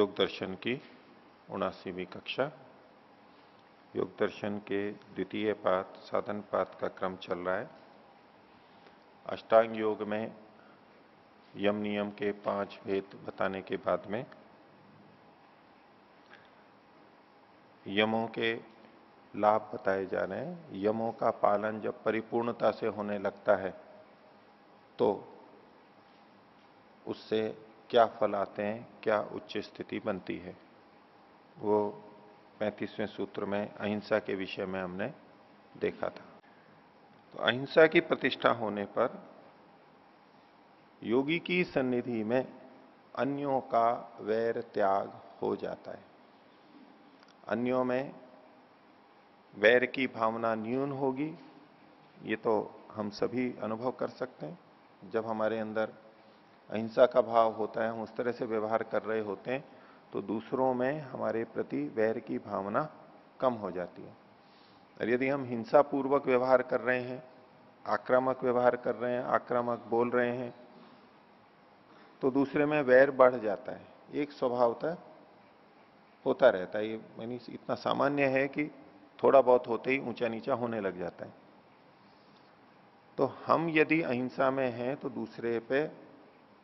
योग दर्शन की 79वीं कक्षा। योग दर्शन के द्वितीय पाद साधन पाद का क्रम चल रहा है। अष्टांग योग में यम नियम के 5 भेद बताने के बाद में यमों के लाभ बताए जा रहे हैं। यमों का पालन जब परिपूर्णता से होने लगता है तो उससे क्या फल आते हैं, क्या उच्च स्थिति बनती है, वो 35वें सूत्र में अहिंसा के विषय में हमने देखा था। तो अहिंसा की प्रतिष्ठा होने पर योगी की सन्निधि में अन्यों का वैर त्याग हो जाता है। अन्यों में वैर की भावना न्यून होगी, ये तो हम सभी अनुभव कर सकते हैं। जब हमारे अंदर अहिंसा का भाव होता है, हम उस तरह से व्यवहार कर रहे होते हैं तो दूसरों में हमारे प्रति वैर की भावना कम हो जाती है। और यदि हम हिंसा पूर्वक व्यवहार कर रहे हैं, आक्रामक व्यवहार कर रहे हैं, आक्रामक बोल रहे हैं, तो दूसरे में वैर बढ़ जाता है। एक स्वभावतः होता रहता है, ये यानी इतना सामान्य है कि थोड़ा बहुत होते ही ऊंचा नीचा होने लग जाता है। तो हम यदि अहिंसा में हैं तो दूसरे पे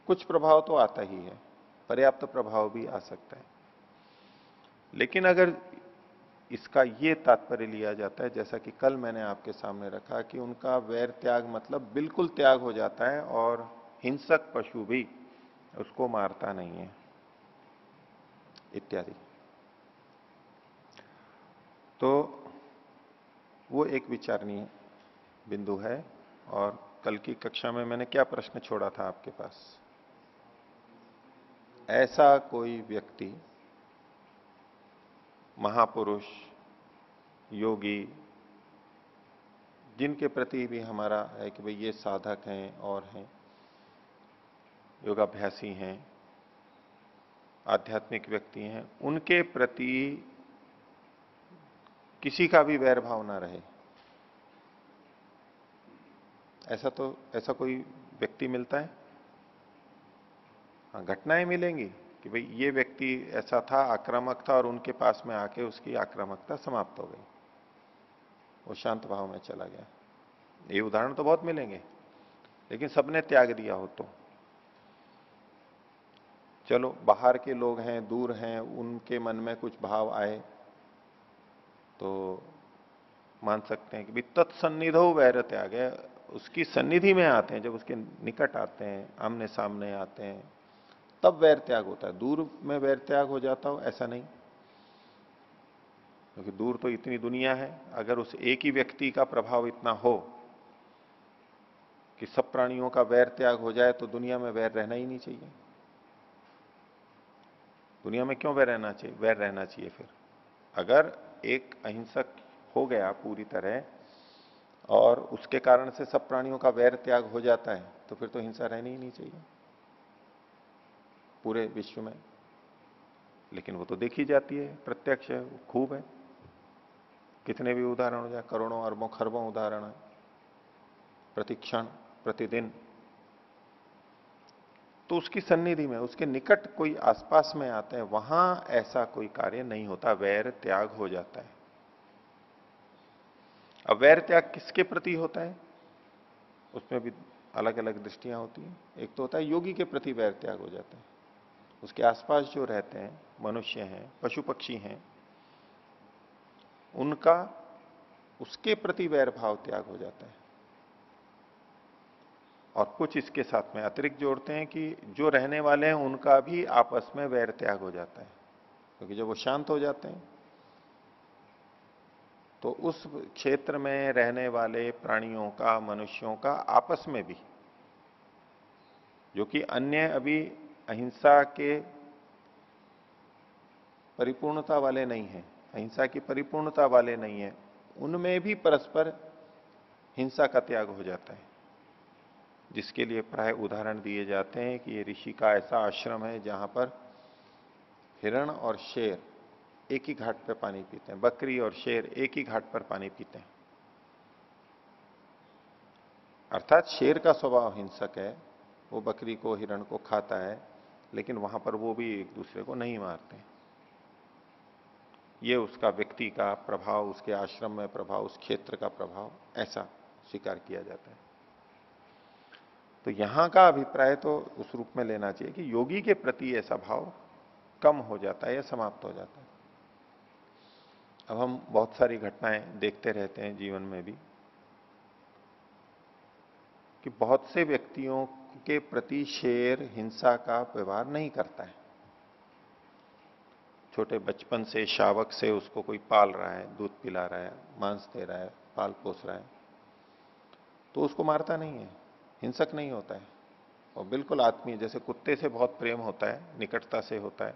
कुछ प्रभाव तो आता ही है, पर्याप्त प्रभाव भी आ सकता है। लेकिन अगर इसका ये तात्पर्य लिया जाता है, जैसा कि कल मैंने आपके सामने रखा, कि उनका वैर त्याग मतलब बिल्कुल त्याग हो जाता है और हिंसक पशु भी उसको मारता नहीं है इत्यादि, तो वो एक विचारणीय बिंदु है। और कल की कक्षा में मैंने क्या प्रश्न छोड़ा था आपके पास? ऐसा कोई व्यक्ति, महापुरुष, योगी, जिनके प्रति भी हमारा है कि भाई ये साधक हैं और हैं, योगाभ्यासी हैं, आध्यात्मिक व्यक्ति हैं, उनके प्रति किसी का भी वैर भाव ना रहे, ऐसा कोई व्यक्ति मिलता है? हाँ, घटनाएं मिलेंगी कि भाई ये व्यक्ति ऐसा था, आक्रामक था, और उनके पास में आके उसकी आक्रामकता समाप्त हो गई, वो शांत भाव में चला गया। ये उदाहरण तो बहुत मिलेंगे, लेकिन सबने त्याग दिया हो तो चलो, बाहर के लोग हैं, दूर हैं, उनके मन में कुछ भाव आए तो मान सकते हैं कि भी तत्सन्निधो वैर त्याग है। उसकी सन्निधि में आते हैं, जब उसके निकट आते हैं, आमने सामने आते हैं, तब वैर त्याग होता है। दूर में वैर त्याग हो जाता हो ऐसा नहीं, क्योंकि दूर तो इतनी दुनिया है। अगर उस एक ही व्यक्ति का प्रभाव इतना हो कि सब प्राणियों का वैर त्याग हो जाए तो दुनिया में वैर रहना ही नहीं चाहिए। दुनिया में क्यों वैर रहना चाहिए? वैर रहना चाहिए फिर अगर एक अहिंसक हो गया पूरी तरह और उसके कारण से सब प्राणियों का वैर त्याग हो जाता है तो फिर तो हिंसा रहनी ही नहीं चाहिए पूरे विश्व में। लेकिन वो तो देखी जाती है, प्रत्यक्ष है, खूब है। कितने भी उदाहरण हो जाए, करोड़ों अरबों खरबों उदाहरण है, प्रतिक्षण प्रतिदिन। तो उसकी सन्निधि में, उसके निकट कोई आसपास में आते हैं, वहां ऐसा कोई कार्य नहीं होता, वैर त्याग हो जाता है। अब वैर त्याग किसके प्रति होता है, उसमें भी अलग अलग दृष्टियां होती हैं। एक तो होता है योगी के प्रति वैर त्याग हो जाता है, उसके आसपास जो रहते हैं, मनुष्य हैं, पशु पक्षी हैं, उनका उसके प्रति वैर भाव त्याग हो जाता है। और कुछ इसके साथ में अतिरिक्त जोड़ते हैं कि जो रहने वाले हैं उनका भी आपस में वैर त्याग हो जाता है, क्योंकि जब वो शांत हो जाते हैं तो उस क्षेत्र में रहने वाले प्राणियों का, मनुष्यों का आपस में भी, जो कि अन्य अभी अहिंसा के परिपूर्णता वाले नहीं है, अहिंसा की परिपूर्णता वाले नहीं है, उनमें भी परस्पर हिंसा का त्याग हो जाता है। जिसके लिए प्राय उदाहरण दिए जाते हैं कि ये ऋषि का ऐसा आश्रम है जहां पर हिरण और शेर एक ही घाट पर पानी पीते हैं, बकरी और शेर एक ही घाट पर पानी पीते हैं। अर्थात शेर का स्वभाव हिंसक है, वो बकरी को, हिरण को खाता है, लेकिन वहां पर वो भी एक दूसरे को नहीं मारते। ये उसका व्यक्ति का प्रभाव, उसके आश्रम में प्रभाव, उस क्षेत्र का प्रभाव, ऐसा स्वीकार किया जाता है। तो यहां का अभिप्राय तो उस रूप में लेना चाहिए कि योगी के प्रति ऐसा भाव कम हो जाता है या समाप्त हो जाता है। अब हम बहुत सारी घटनाएं देखते रहते हैं जीवन में भी कि बहुत से व्यक्तियों के प्रति शेर हिंसा का व्यवहार नहीं करता है। छोटे बचपन से, शावक से उसको कोई पाल रहा है, दूध पिला रहा है, मांस दे रहा है, पाल पोस रहा है, तो उसको मारता नहीं है, हिंसक नहीं होता है। और बिल्कुल आत्मीय, जैसे कुत्ते से बहुत प्रेम होता है, निकटता से होता है,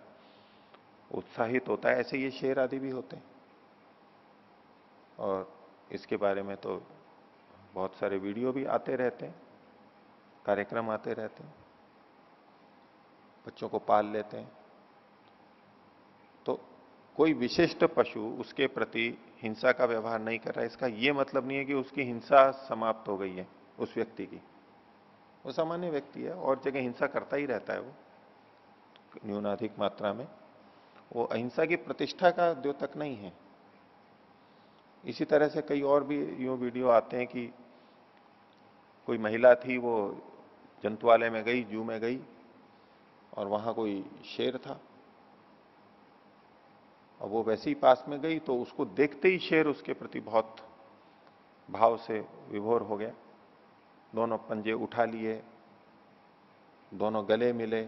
उत्साहित होता है, ऐसे ये शेर आदि भी होते हैं। और इसके बारे में तो बहुत सारे वीडियो भी आते रहते हैं, कार्यक्रम आते रहते हैं, बच्चों को पाल लेते हैं। तो कोई विशिष्ट पशु उसके प्रति हिंसा का व्यवहार नहीं कर रहा है, इसका यह मतलब नहीं है कि उसकी हिंसा समाप्त हो गई है उस व्यक्ति की। वो सामान्य व्यक्ति है और जगह हिंसा करता ही रहता है, वो न्यूनाधिक मात्रा में। वो अहिंसा की प्रतिष्ठा का द्योतक नहीं है। इसी तरह से कई और भी यूं वीडियो आते हैं कि कोई महिला थी, वो जंतुआलय में गई, जू में गई, और वहां कोई शेर था। और वो वैसे ही पास में गई तो उसको देखते ही शेर उसके प्रति बहुत भाव से विभोर हो गया। दोनों पंजे उठा लिए, दोनों गले मिले,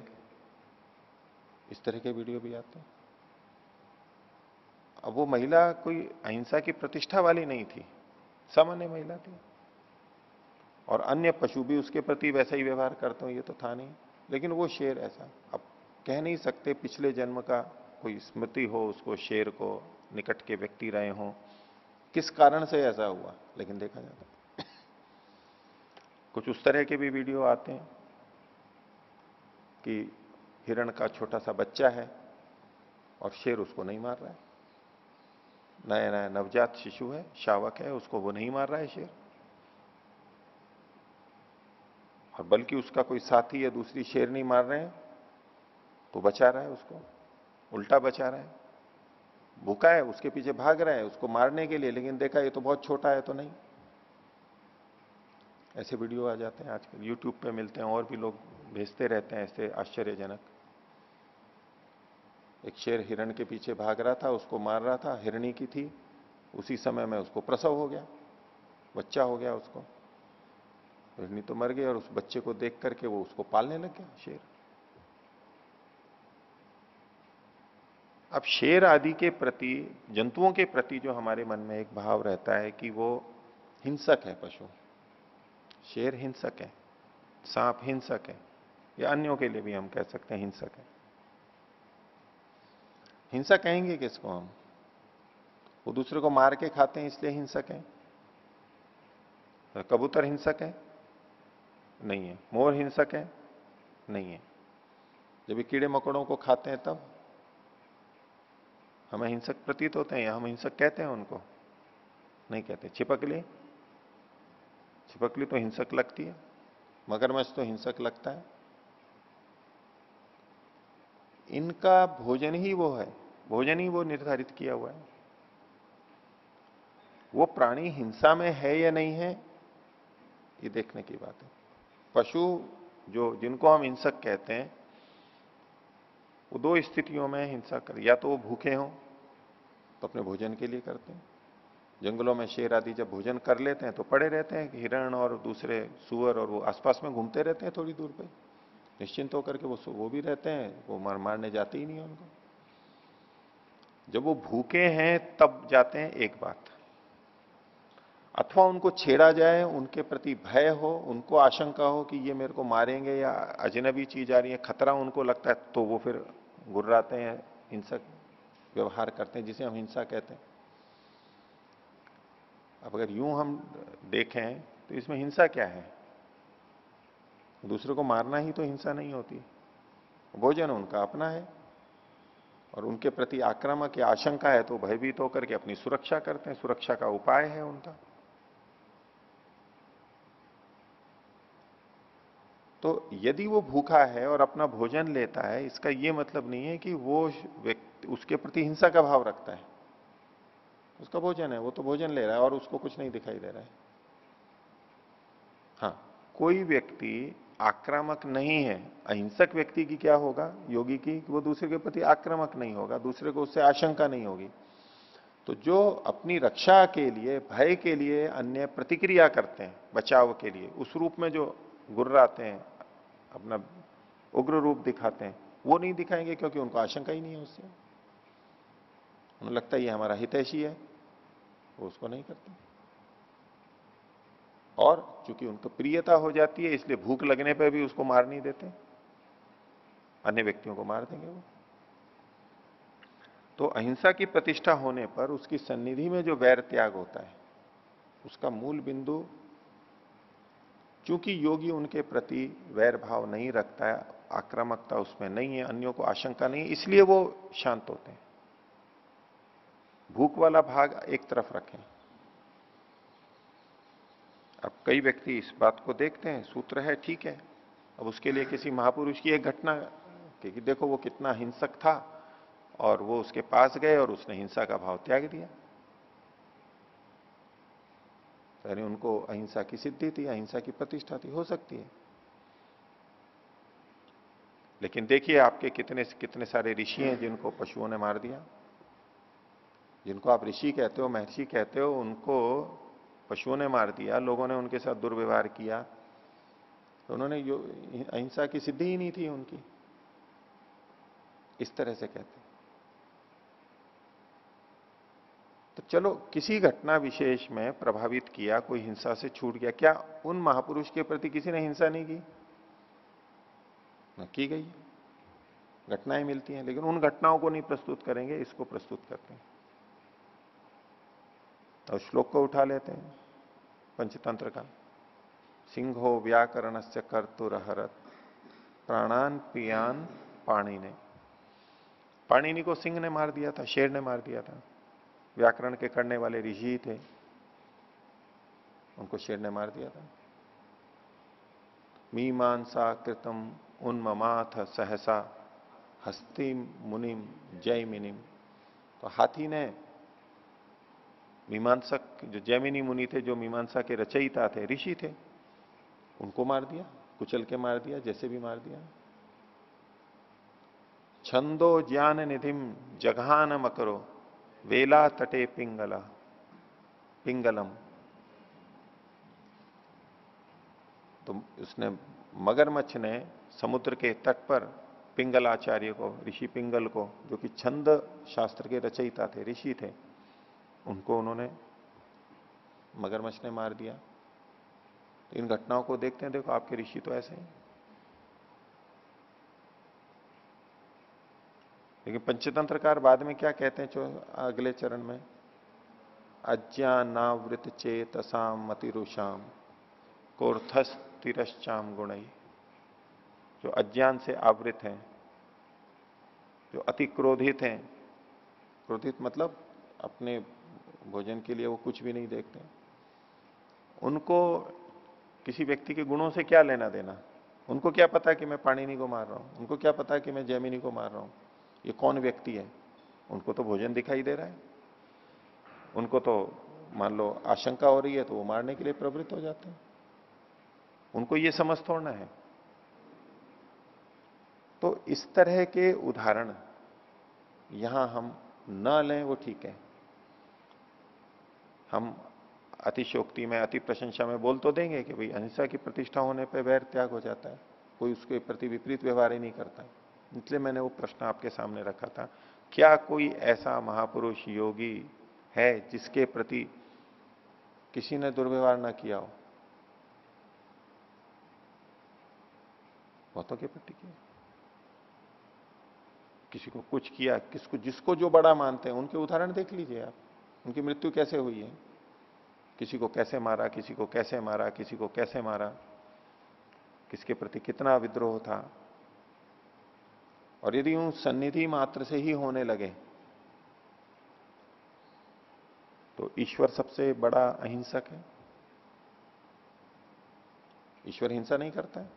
इस तरह के वीडियो भी आते हैं। अब वो महिला कोई अहिंसा की प्रतिष्ठा वाली नहीं थी, सामान्य महिला थी, और अन्य पशु भी उसके प्रति वैसा ही व्यवहार करते हो, ये तो था नहीं। लेकिन वो शेर ऐसा, अब कह नहीं सकते पिछले जन्म का कोई स्मृति हो उसको, शेर को निकट के व्यक्ति रहे हों, किस कारण से ऐसा हुआ, लेकिन देखा जाता है। कुछ उस तरह के भी वीडियो आते हैं कि हिरण का छोटा सा बच्चा है और शेर उसको नहीं मार रहा है। नया नया नवजात शिशु है, शावक है, उसको वो नहीं मार रहा है शेर, और बल्कि उसका कोई साथी या दूसरी शेर नहीं मार रहे हैं तो बचा रहा है उसको, उल्टा बचा रहा है। भूखा है, उसके पीछे भाग रहा है उसको मारने के लिए, लेकिन देखा ये तो बहुत छोटा है तो नहीं। ऐसे वीडियो आ जाते हैं आजकल, यूट्यूब पे मिलते हैं, और भी लोग भेजते रहते हैं ऐसे आश्चर्यजनक। एक शेर हिरण के पीछे भाग रहा था, उसको मार रहा था, हिरणी की थी, उसी समय में उसको प्रसव हो गया, बच्चा हो गया उसको। हिरणी तो मर गई और उस बच्चे को देख करके वो उसको पालने लग गया शेर। अब शेर आदि के प्रति, जंतुओं के प्रति जो हमारे मन में एक भाव रहता है कि वो हिंसक है पशु, शेर हिंसक है, सांप हिंसक है, या अन्यों के लिए भी हम कह सकते हैं हिंसक है। हिंसा कहेंगे किसको हम? वो दूसरे को मार के खाते हैं इसलिए हिंसक है। तो कबूतर हिंसक है? नहीं है। मोर हिंसक है? नहीं है। जब ये कीड़े मकोड़ों को खाते हैं तब हमें हिंसक प्रतीत होते हैं, या हम हिंसक कहते हैं उनको? नहीं कहते। छिपकली, छिपकली तो हिंसक लगती है, मगरमच्छ तो हिंसक लगता है। इनका भोजन ही वो है, भोजन ही वो निर्धारित किया हुआ है। वो प्राणी हिंसा में है या नहीं है, ये देखने की बात है। पशु जो, जिनको हम हिंसक कहते हैं, वो दो स्थितियों में हिंसा कर, या तो वो भूखे हों तो अपने भोजन के लिए करते हैं। जंगलों में शेर आदि जब भोजन कर लेते हैं तो पड़े रहते हैं, हिरण और दूसरे सुअर और वो आसपास में घूमते रहते हैं थोड़ी दूर पे, निश्चिंत होकर के वो भी रहते हैं, वो मारने जाते ही नहीं है उनको। जब वो भूखे हैं तब जाते हैं, एक बात। अथवा उनको छेड़ा जाए, उनके प्रति भय हो, उनको आशंका हो कि ये मेरे को मारेंगे या अजनबी चीज आ रही है, खतरा उनको लगता है, तो वो फिर गुर्राते हैं, हिंसक व्यवहार करते हैं, जिसे हम हिंसा कहते हैं। अब अगर यूं हम देखें तो इसमें हिंसा क्या है? दूसरे को मारना ही तो हिंसा नहीं होती। भोजन उनका अपना है और उनके प्रति आक्रामक या आशंका है तो भयभीत होकर के अपनी सुरक्षा करते हैं, सुरक्षा का उपाय है उनका। तो यदि वो भूखा है और अपना भोजन लेता है, इसका ये मतलब नहीं है कि वो व्यक्ति उसके प्रति हिंसा का भाव रखता है। उसका भोजन है, वो तो भोजन ले रहा है और उसको कुछ नहीं दिखाई दे रहा है। हाँ, कोई व्यक्ति आक्रामक नहीं है। अहिंसक व्यक्ति की क्या होगा, योगी की, वो दूसरे के प्रति आक्रामक नहीं होगा, दूसरे को उससे आशंका नहीं होगी। तो जो अपनी रक्षा के लिए, भय के लिए अन्य प्रतिक्रिया करते हैं, बचाव के लिए, उस रूप में जो गुर्राते हैं, अपना उग्र रूप दिखाते हैं, वो नहीं दिखाएंगे क्योंकि उनको आशंका ही नहीं है उससे। उन्हें लगता है ये हमारा हितैषी है, वो उसको नहीं करते। और चूंकि उनको प्रियता हो जाती है, इसलिए भूख लगने पर भी उसको मार नहीं देते, अन्य व्यक्तियों को मार देंगे वो। तो अहिंसा की प्रतिष्ठा होने पर उसकी सन्निधि में जो वैर त्याग होता है, उसका मूल बिंदु, चूंकि योगी उनके प्रति वैर भाव नहीं रखता है, आक्रामकता उसमें नहीं है, अन्यों को आशंका नहीं है, इसलिए वो शांत होते हैं। भूख वाला भाग एक तरफ रखें। अब कई व्यक्ति इस बात को देखते हैं, सूत्र है ठीक है, अब उसके लिए किसी महापुरुष की एक घटना कि देखो वो कितना हिंसक था और वो उसके पास गए और उसने हिंसा का भाव त्याग दिया, यानी उनको अहिंसा की सिद्धि थी, अहिंसा की प्रतिष्ठा थी, हो सकती है। लेकिन देखिए आपके कितने कितने सारे ऋषि हैं जिनको पशुओं ने मार दिया। जिनको आप ऋषि कहते हो, महर्षि कहते हो, उनको पशुओं ने मार दिया, लोगों ने उनके साथ दुर्व्यवहार किया, तो उन्होंने अहिंसा की सिद्धि ही नहीं थी उनकी, इस तरह से कहते। तो चलो किसी घटना विशेष में प्रभावित किया, कोई हिंसा से छूट गया, क्या उन महापुरुष के प्रति किसी ने हिंसा नहीं की? न की गई, घटनाएं मिलती हैं, लेकिन उन घटनाओं को नहीं प्रस्तुत करेंगे, इसको प्रस्तुत करते हैं। और श्लोक को उठा लेते हैं पंचतंत्र का, सिंहो व्याकरण से कर्तुरहरत प्राणान पियान पाणिने। पाणिनि को सिंह ने मार दिया था, शेर ने मार दिया था। व्याकरण के करने वाले ऋषि थे, उनको शेर ने मार दिया था। मीमांसा कृतम उन्ममाथ सहसा हस्ति मुनिम जयमिनिम। तो हाथी ने मीमांसक, जो जैमिनी मुनि थे, जो मीमांसा के रचयिता थे, ऋषि थे, उनको मार दिया, कुचल के मार दिया, जैसे भी मार दिया। छंदो ज्ञान निधिम जघान मकरो वेला तटे पिंगला पिंगलम। तो उसने, मगरमच्छ ने समुद्र के तट पर पिंगलाचार्य को, ऋषि पिंगल को, जो कि छंद शास्त्र के रचयिता थे, ऋषि थे, उनको उन्होंने, मगरमच्छ ने मार दिया। तो इन घटनाओं को देखते हैं, देखो आपके ऋषि तो ऐसे हैं। लेकिन पंचतंत्रकार बाद में क्या कहते हैं, जो अगले चरण में, अज्ञानावृत चेतसाम मतिरुषाम कोर्थस तिरश्चाम गुणई। जो अज्ञान से आवृत हैं, जो अति क्रोधित हैं, क्रोधित मतलब अपने भोजन के लिए वो कुछ भी नहीं देखते, उनको किसी व्यक्ति के गुणों से क्या लेना देना। उनको क्या पता कि मैं पाणिनि को मार रहा हूं, उनको क्या पता कि मैं जैमिनी को मार रहा हूं, ये कौन व्यक्ति है। उनको तो भोजन दिखाई दे रहा है, उनको तो मान लो आशंका हो रही है, तो वो मारने के लिए प्रवृत्त हो जाते हैं। उनको ये समझ थोड़ना है। तो इस तरह के उदाहरण यहां हम न लें, वो ठीक है। हम अतिशोक्ति में, अति प्रशंसा में बोल तो देंगे कि भाई अहिंसा की प्रतिष्ठा होने पर वैर त्याग हो जाता है, कोई उसके प्रति विपरीत व्यवहार ही नहीं करता। इसलिए मैंने वो प्रश्न आपके सामने रखा था, क्या कोई ऐसा महापुरुष योगी है जिसके प्रति किसी ने दुर्व्यवहार ना किया हो? बहुतों के प्रति किया, किसी को कुछ किया, किसको, जिसको जो बड़ा मानते हैं, उनके उदाहरण देख लीजिए आप, उनकी मृत्यु कैसे हुई है, किसी को कैसे मारा, किसी को कैसे मारा, किसी को कैसे मारा, किसके प्रति कितना विद्रोह था। और यदि यूं सन्निधि मात्र से ही होने लगे, तो ईश्वर सबसे बड़ा अहिंसक है। ईश्वर हिंसा नहीं करता है,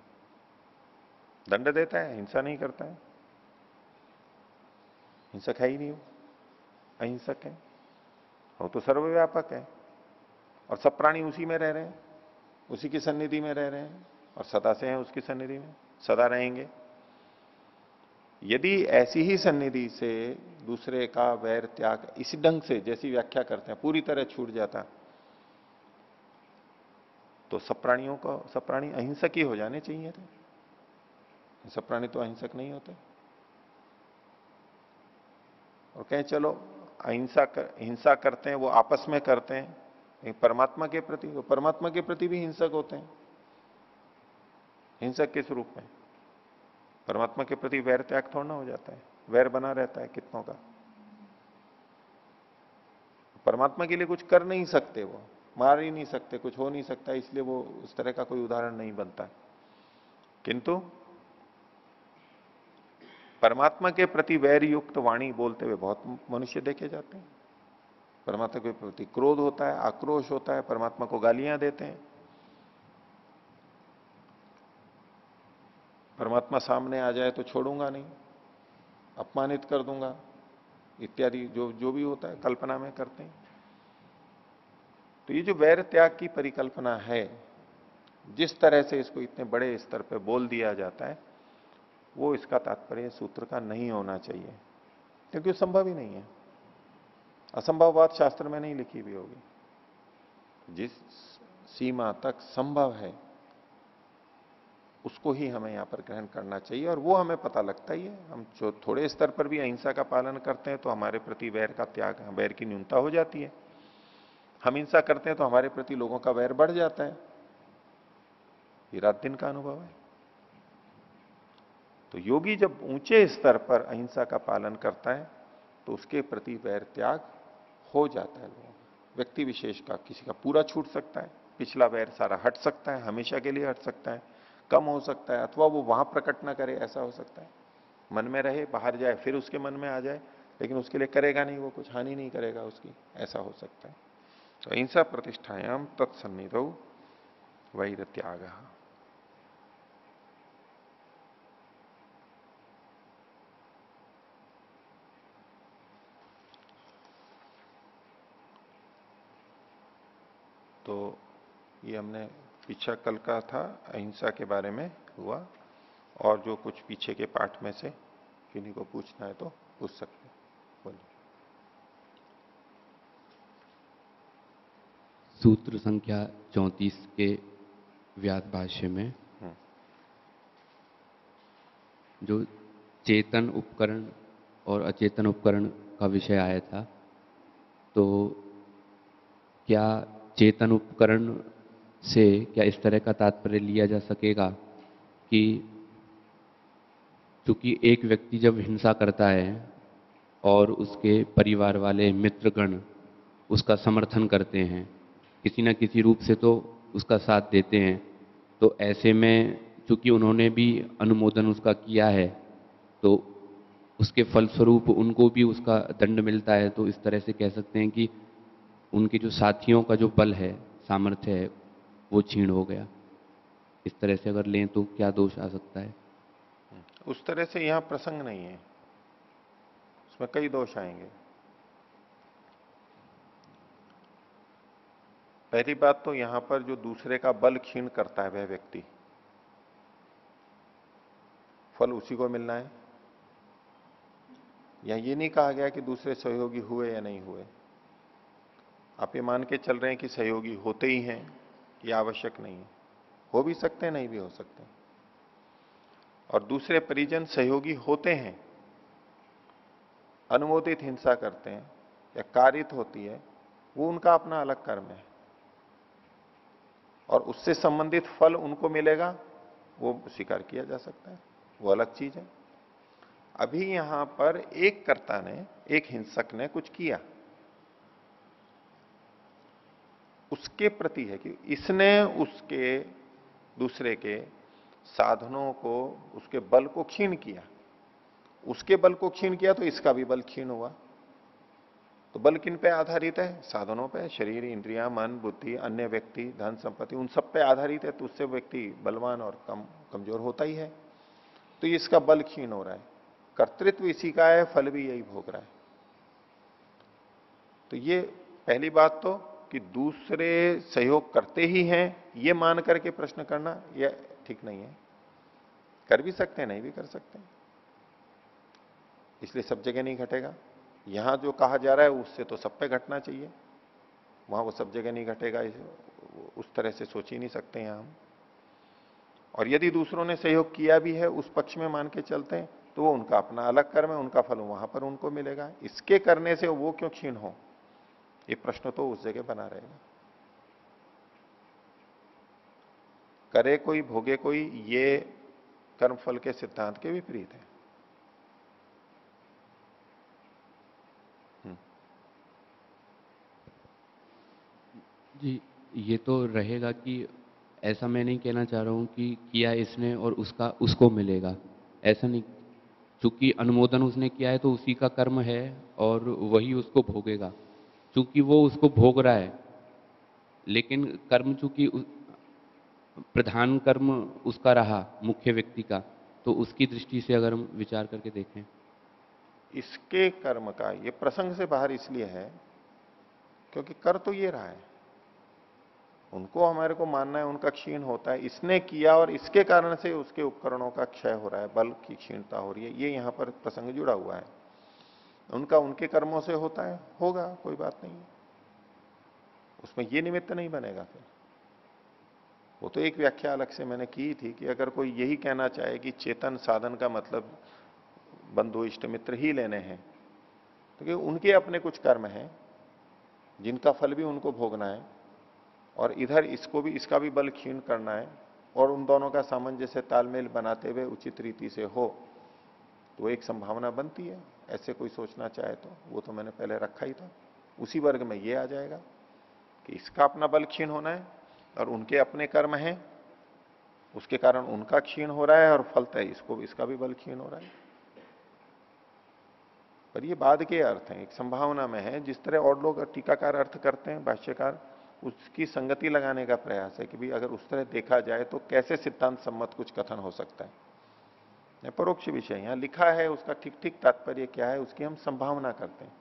दंड देता है, हिंसा नहीं करता है। हिंसक है ही नहीं वो, अहिंसक है वो, तो सर्वव्यापक है। और सब प्राणी उसी में रह रहे हैं, उसी की सन्निधि में रह रहे हैं और सदा से हैं उसकी सन्निधि में, सदा रहेंगे। यदि ऐसी ही सन्निधि से दूसरे का वैर त्याग इसी ढंग से जैसी व्याख्या करते हैं पूरी तरह छूट जाता, तो सब प्राणियों को, सब प्राणी अहिंसक ही हो जाने चाहिए थे। सब प्राणी तो अहिंसक नहीं होते। और कहें चलो हिंसा करते हैं वो आपस में करते हैं, परमात्मा के प्रति, वो परमात्मा के प्रति भी हिंसक होते हैं। हिंसक किस रूप में? परमात्मा के प्रति वैर त्याग थोड़ा ना हो जाता है, वैर बना रहता है कितनों का। परमात्मा के लिए कुछ कर नहीं सकते, वो मार ही नहीं सकते, कुछ हो नहीं सकता, इसलिए वो उस तरह का कोई उदाहरण नहीं बनता। किंतु परमात्मा के प्रति वैर युक्त वाणी बोलते हुए बहुत मनुष्य देखे जाते हैं। परमात्मा के प्रति क्रोध होता है, आक्रोश होता है, परमात्मा को गालियां देते हैं, परमात्मा सामने आ जाए तो छोड़ूंगा नहीं, अपमानित कर दूंगा, इत्यादि जो जो भी होता है कल्पना में करते हैं। तो ये जो वैर त्याग की परिकल्पना है, जिस तरह से इसको इतने बड़े स्तर पर बोल दिया जाता है, वो इसका तात्पर्य सूत्र का नहीं होना चाहिए, क्योंकि वो संभव ही नहीं है। असंभव बात शास्त्र में नहीं लिखी भी होगी। जिस सीमा तक संभव है उसको ही हमें यहां पर ग्रहण करना चाहिए, और वो हमें पता लगता ही है। हम जो थोड़े स्तर पर भी अहिंसा का पालन करते हैं तो हमारे प्रति वैर का त्याग, वैर की न्यूनता हो जाती है। हम हिंसा करते हैं तो हमारे प्रति लोगों का वैर बढ़ जाता है। ये रात दिन का अनुभव है। तो योगी जब ऊंचे स्तर पर अहिंसा का पालन करता है तो उसके प्रति वैर त्याग हो जाता है लोगों का। व्यक्ति विशेष का, किसी का पूरा छूट सकता है, पिछला वैर सारा हट सकता है, हमेशा के लिए हट सकता है, कम हो सकता है, अथवा वो वहां प्रकट ना करे, ऐसा हो सकता है। मन में रहे, बाहर जाए फिर उसके मन में आ जाए, लेकिन उसके लिए करेगा नहीं, वो कुछ हानि नहीं करेगा उसकी, ऐसा हो सकता है। तो अहिंसा प्रतिष्ठायाम तत्सन्निधौ वैर त्याग। तो ये हमने पीछा कल का था, अहिंसा के बारे में हुआ। और जो कुछ पीछे के पाठ में से किन्हीं को पूछना है तो पूछ सकते हैं, बोलिए। सूत्र संख्या 34 के व्यास भाष्य में जो चेतन उपकरण और अचेतन उपकरण का विषय आया था, तो क्या चेतन उपकरण से क्या इस तरह का तात्पर्य लिया जा सकेगा कि चूंकि एक व्यक्ति जब हिंसा करता है और उसके परिवार वाले मित्रगण उसका समर्थन करते हैं, किसी न किसी रूप से तो उसका साथ देते हैं, तो ऐसे में चूंकि उन्होंने भी अनुमोदन उसका किया है तो उसके फलस्वरूप उनको भी उसका दंड मिलता है। तो इस तरह से कह सकते हैं कि उनके जो साथियों का जो बल है, सामर्थ्य है, वो क्षीण हो गया। इस तरह से अगर लें तो क्या दोष आ सकता है? उस तरह से यहां प्रसंग नहीं है, उसमें कई दोष आएंगे। पहली बात तो यहां पर जो दूसरे का बल क्षीण करता है वह व्यक्ति, फल उसी को मिलना है। या ये नहीं कहा गया कि दूसरे सहयोगी हुए या नहीं हुए। आप ये मान के चल रहे हैं कि सहयोगी होते ही हैं, ये आवश्यक नहीं है। हो भी सकते हैं, नहीं भी हो सकते। और दूसरे परिजन सहयोगी होते हैं, अनुमोदित हिंसा करते हैं या कारित होती है, वो उनका अपना अलग कर्म है और उससे संबंधित फल उनको मिलेगा, वो स्वीकार किया जा सकता है, वो अलग चीज है। अभी यहां पर एक कर्ता ने, एक हिंसक ने कुछ किया, उसके प्रति है कि इसने उसके दूसरे के साधनों को, उसके बल को क्षीण किया। उसके बल को क्षीण किया तो इसका भी बल क्षीण हुआ। तो बल किन पे आधारित है? साधनों पे, शरीर, इंद्रियां, मन, बुद्धि, अन्य व्यक्ति, धन, संपत्ति, उन सब पे आधारित है। तो उससे व्यक्ति बलवान और कमजोर होता ही है। तो इसका बल क्षीण हो रहा है। कर्तृत्व इसी का है, फल भी यही भोग रहा है। तो ये पहली बात तो कि दूसरे सहयोग करते ही हैं ये मान करके प्रश्न करना यह ठीक नहीं है। कर भी सकते हैं, नहीं भी कर सकते हैं, इसलिए सब जगह नहीं घटेगा। यहां जो कहा जा रहा है उससे तो सब पे घटना चाहिए, वहां वो सब जगह नहीं घटेगा, उस तरह से सोच ही नहीं सकते हैं हम। और यदि दूसरों ने सहयोग किया भी है उस पक्ष में मान के चलते हैं तो वो उनका अपना अलग कर्म है, उनका फल वहां पर उनको मिलेगा, इसके करने से वो क्यों क्षीण हो, ये प्रश्न तो उस जगह बना रहेगा। करे कोई भोगे कोई, ये कर्मफल के सिद्धांत के विपरीत है। जी, ये तो रहेगा कि ऐसा मैं नहीं कहना चाह रहा हूँ कि किया इसने और उसका उसको मिलेगा, ऐसा नहीं। चूंकि अनुमोदन उसने किया है तो उसी का कर्म है और वही उसको भोगेगा, चूंकि वो उसको भोग रहा है। लेकिन कर्म चूंकि प्रधान कर्म उसका रहा, मुख्य व्यक्ति का, तो उसकी दृष्टि से अगर हम विचार करके देखें, इसके कर्म का ये प्रसंग से बाहर इसलिए है क्योंकि कर तो ये रहा है, उनको हमारे को मानना है उनका क्षीण होता है, इसने किया और इसके कारण से उसके उपकरणों का क्षय हो रहा है, बल की क्षीणता हो रही है, ये यहां पर प्रसंग जुड़ा हुआ है। उनका उनके कर्मों से होता है, होगा, कोई बात नहीं है, उसमें ये निमित्त नहीं बनेगा। फिर वो तो एक व्याख्या अलग से मैंने की थी कि अगर कोई यही कहना चाहे कि चेतन साधन का मतलब बंधु इष्ट मित्र ही लेने हैं, तो कि उनके अपने कुछ कर्म हैं जिनका फल भी उनको भोगना है और इधर इसको भी, इसका भी बल क्षीण करना है, और उन दोनों का सामंजस्य तालमेल बनाते हुए उचित रीति से हो, तो एक संभावना बनती है। ऐसे कोई सोचना चाहे तो वो तो मैंने पहले रखा ही था, उसी वर्ग में ये आ जाएगा कि इसका अपना बल क्षीण होना है और उनके अपने कर्म हैं, उसके कारण उनका क्षीण हो रहा है और फलतः इसको, इसका भी बल क्षीण हो रहा है। पर ये बाद के अर्थ हैं, एक संभावना में है, जिस तरह और लोग टीकाकार अर्थ करते हैं, भाष्यकार उसकी संगति लगाने का प्रयास है कि भाई अगर उस तरह देखा जाए तो कैसे सिद्धांत सम्मत कुछ कथन हो सकता है। परोक्ष विषय यहां लिखा है, उसका ठीक ठीक तात्पर्य क्या है उसकी हम संभावना करते हैं,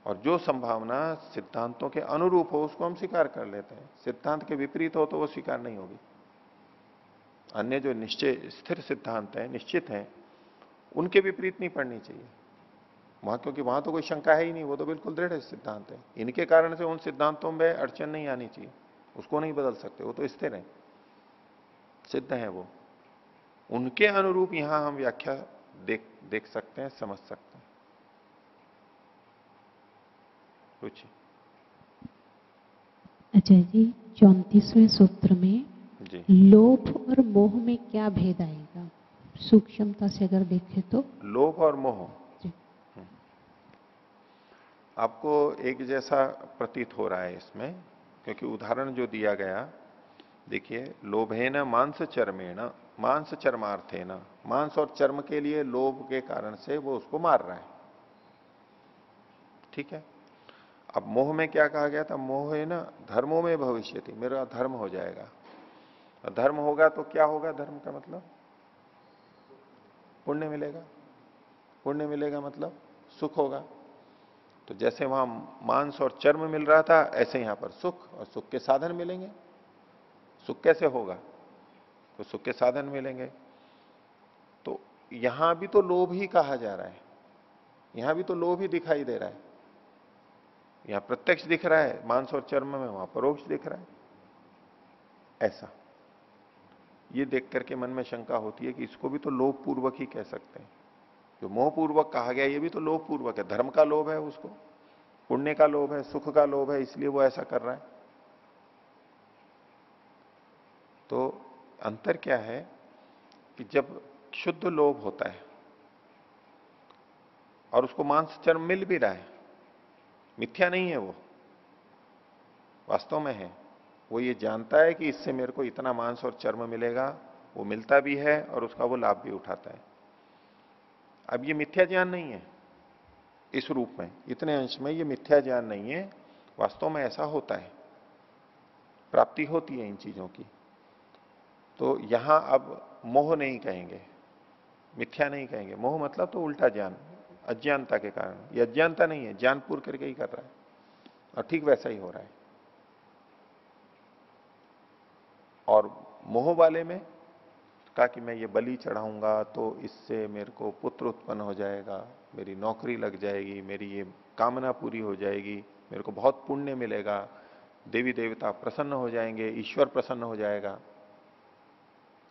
और जो संभावना सिद्धांतों के अनुरूप हो उसको हम स्वीकार कर लेते हैं, सिद्धांत के विपरीत हो तो वो स्वीकार नहीं होगी। अन्य जो निश्चय स्थिर सिद्धांत है, निश्चित है, उनके विपरीत नहीं पढ़नी चाहिए वहां, क्योंकि वहां तो कोई शंका है ही नहीं, वो तो बिल्कुल दृढ़ सिद्धांत है। इनके कारण से उन सिद्धांतों में अड़चन नहीं आनी चाहिए, उसको नहीं बदल सकते, वो तो स्थिर है, सिद्ध है वो। उनके अनुरूप यहां हम व्याख्या देख सकते हैं, समझ सकते हैं। पूछिए। अजय जी, 34वें सूत्र में जी, लोभ और मोह में क्या भेद आएगा, सूक्ष्मता से अगर देखें तो? लोभ और मोह जी। आपको एक जैसा प्रतीत हो रहा है इसमें, क्योंकि उदाहरण जो दिया गया, देखिए, लोभेन मांस चर्मेण, मांस चर्मार्थेन, मांस और चर्म के लिए लोभ के कारण से वो उसको मार रहा है, ठीक है। अब मोह में क्या कहा गया था, मोह है ना धर्मों में भविष्यति, मेरा धर्म हो जाएगा। और धर्म होगा तो क्या होगा, धर्म का मतलब पुण्य मिलेगा, पुण्य मिलेगा मतलब सुख होगा। तो जैसे वहां मांस और चर्म मिल रहा था, ऐसे यहां पर सुख और सुख के साधन मिलेंगे। सुख कैसे होगा, तो सुख के साधन मिलेंगे। तो यहां भी तो लोभ ही कहा जा रहा है, यहां भी तो लोभ ही दिखाई दे रहा है। यहां प्रत्यक्ष दिख रहा है मांस और चर्म में, वहां परोक्ष दिख रहा है। ऐसा ये देख करके मन में शंका होती है कि इसको भी तो लोभ पूर्वक ही कह सकते हैं। जो मोह पूर्वक कहा गया ये भी तो लोभ पूर्वक है, धर्म का लोभ है, उसको पुण्य का लोभ है, सुख का लोभ है, इसलिए वो ऐसा कर रहा है। तो अंतर क्या है कि जब शुद्ध लोभ होता है और उसको मांस चर्म मिल भी रहा है, मिथ्या नहीं है, वो वास्तव में है, वो ये जानता है कि इससे मेरे को इतना मांस और चर्म मिलेगा, वो मिलता भी है और उसका वो लाभ भी उठाता है। अब ये मिथ्या ज्ञान नहीं है, इस रूप में इतने अंश में ये मिथ्या ज्ञान नहीं है, वास्तव में ऐसा होता है, प्राप्ति होती है इन चीजों की। तो यहां अब मोह नहीं कहेंगे, मिथ्या नहीं कहेंगे। मोह मतलब तो उल्टा ज्ञान, अज्ञानता के कारण। ये अज्ञानता नहीं है, ज्ञान पूर्ण करके ही कर रहा है, और ठीक वैसा ही हो रहा है। और मोह वाले में कहा कि मैं ये बलि चढ़ाऊंगा तो इससे मेरे को पुत्र उत्पन्न हो जाएगा, मेरी नौकरी लग जाएगी, मेरी ये कामना पूरी हो जाएगी, मेरे को बहुत पुण्य मिलेगा, देवी देवता प्रसन्न हो जाएंगे, ईश्वर प्रसन्न हो जाएगा।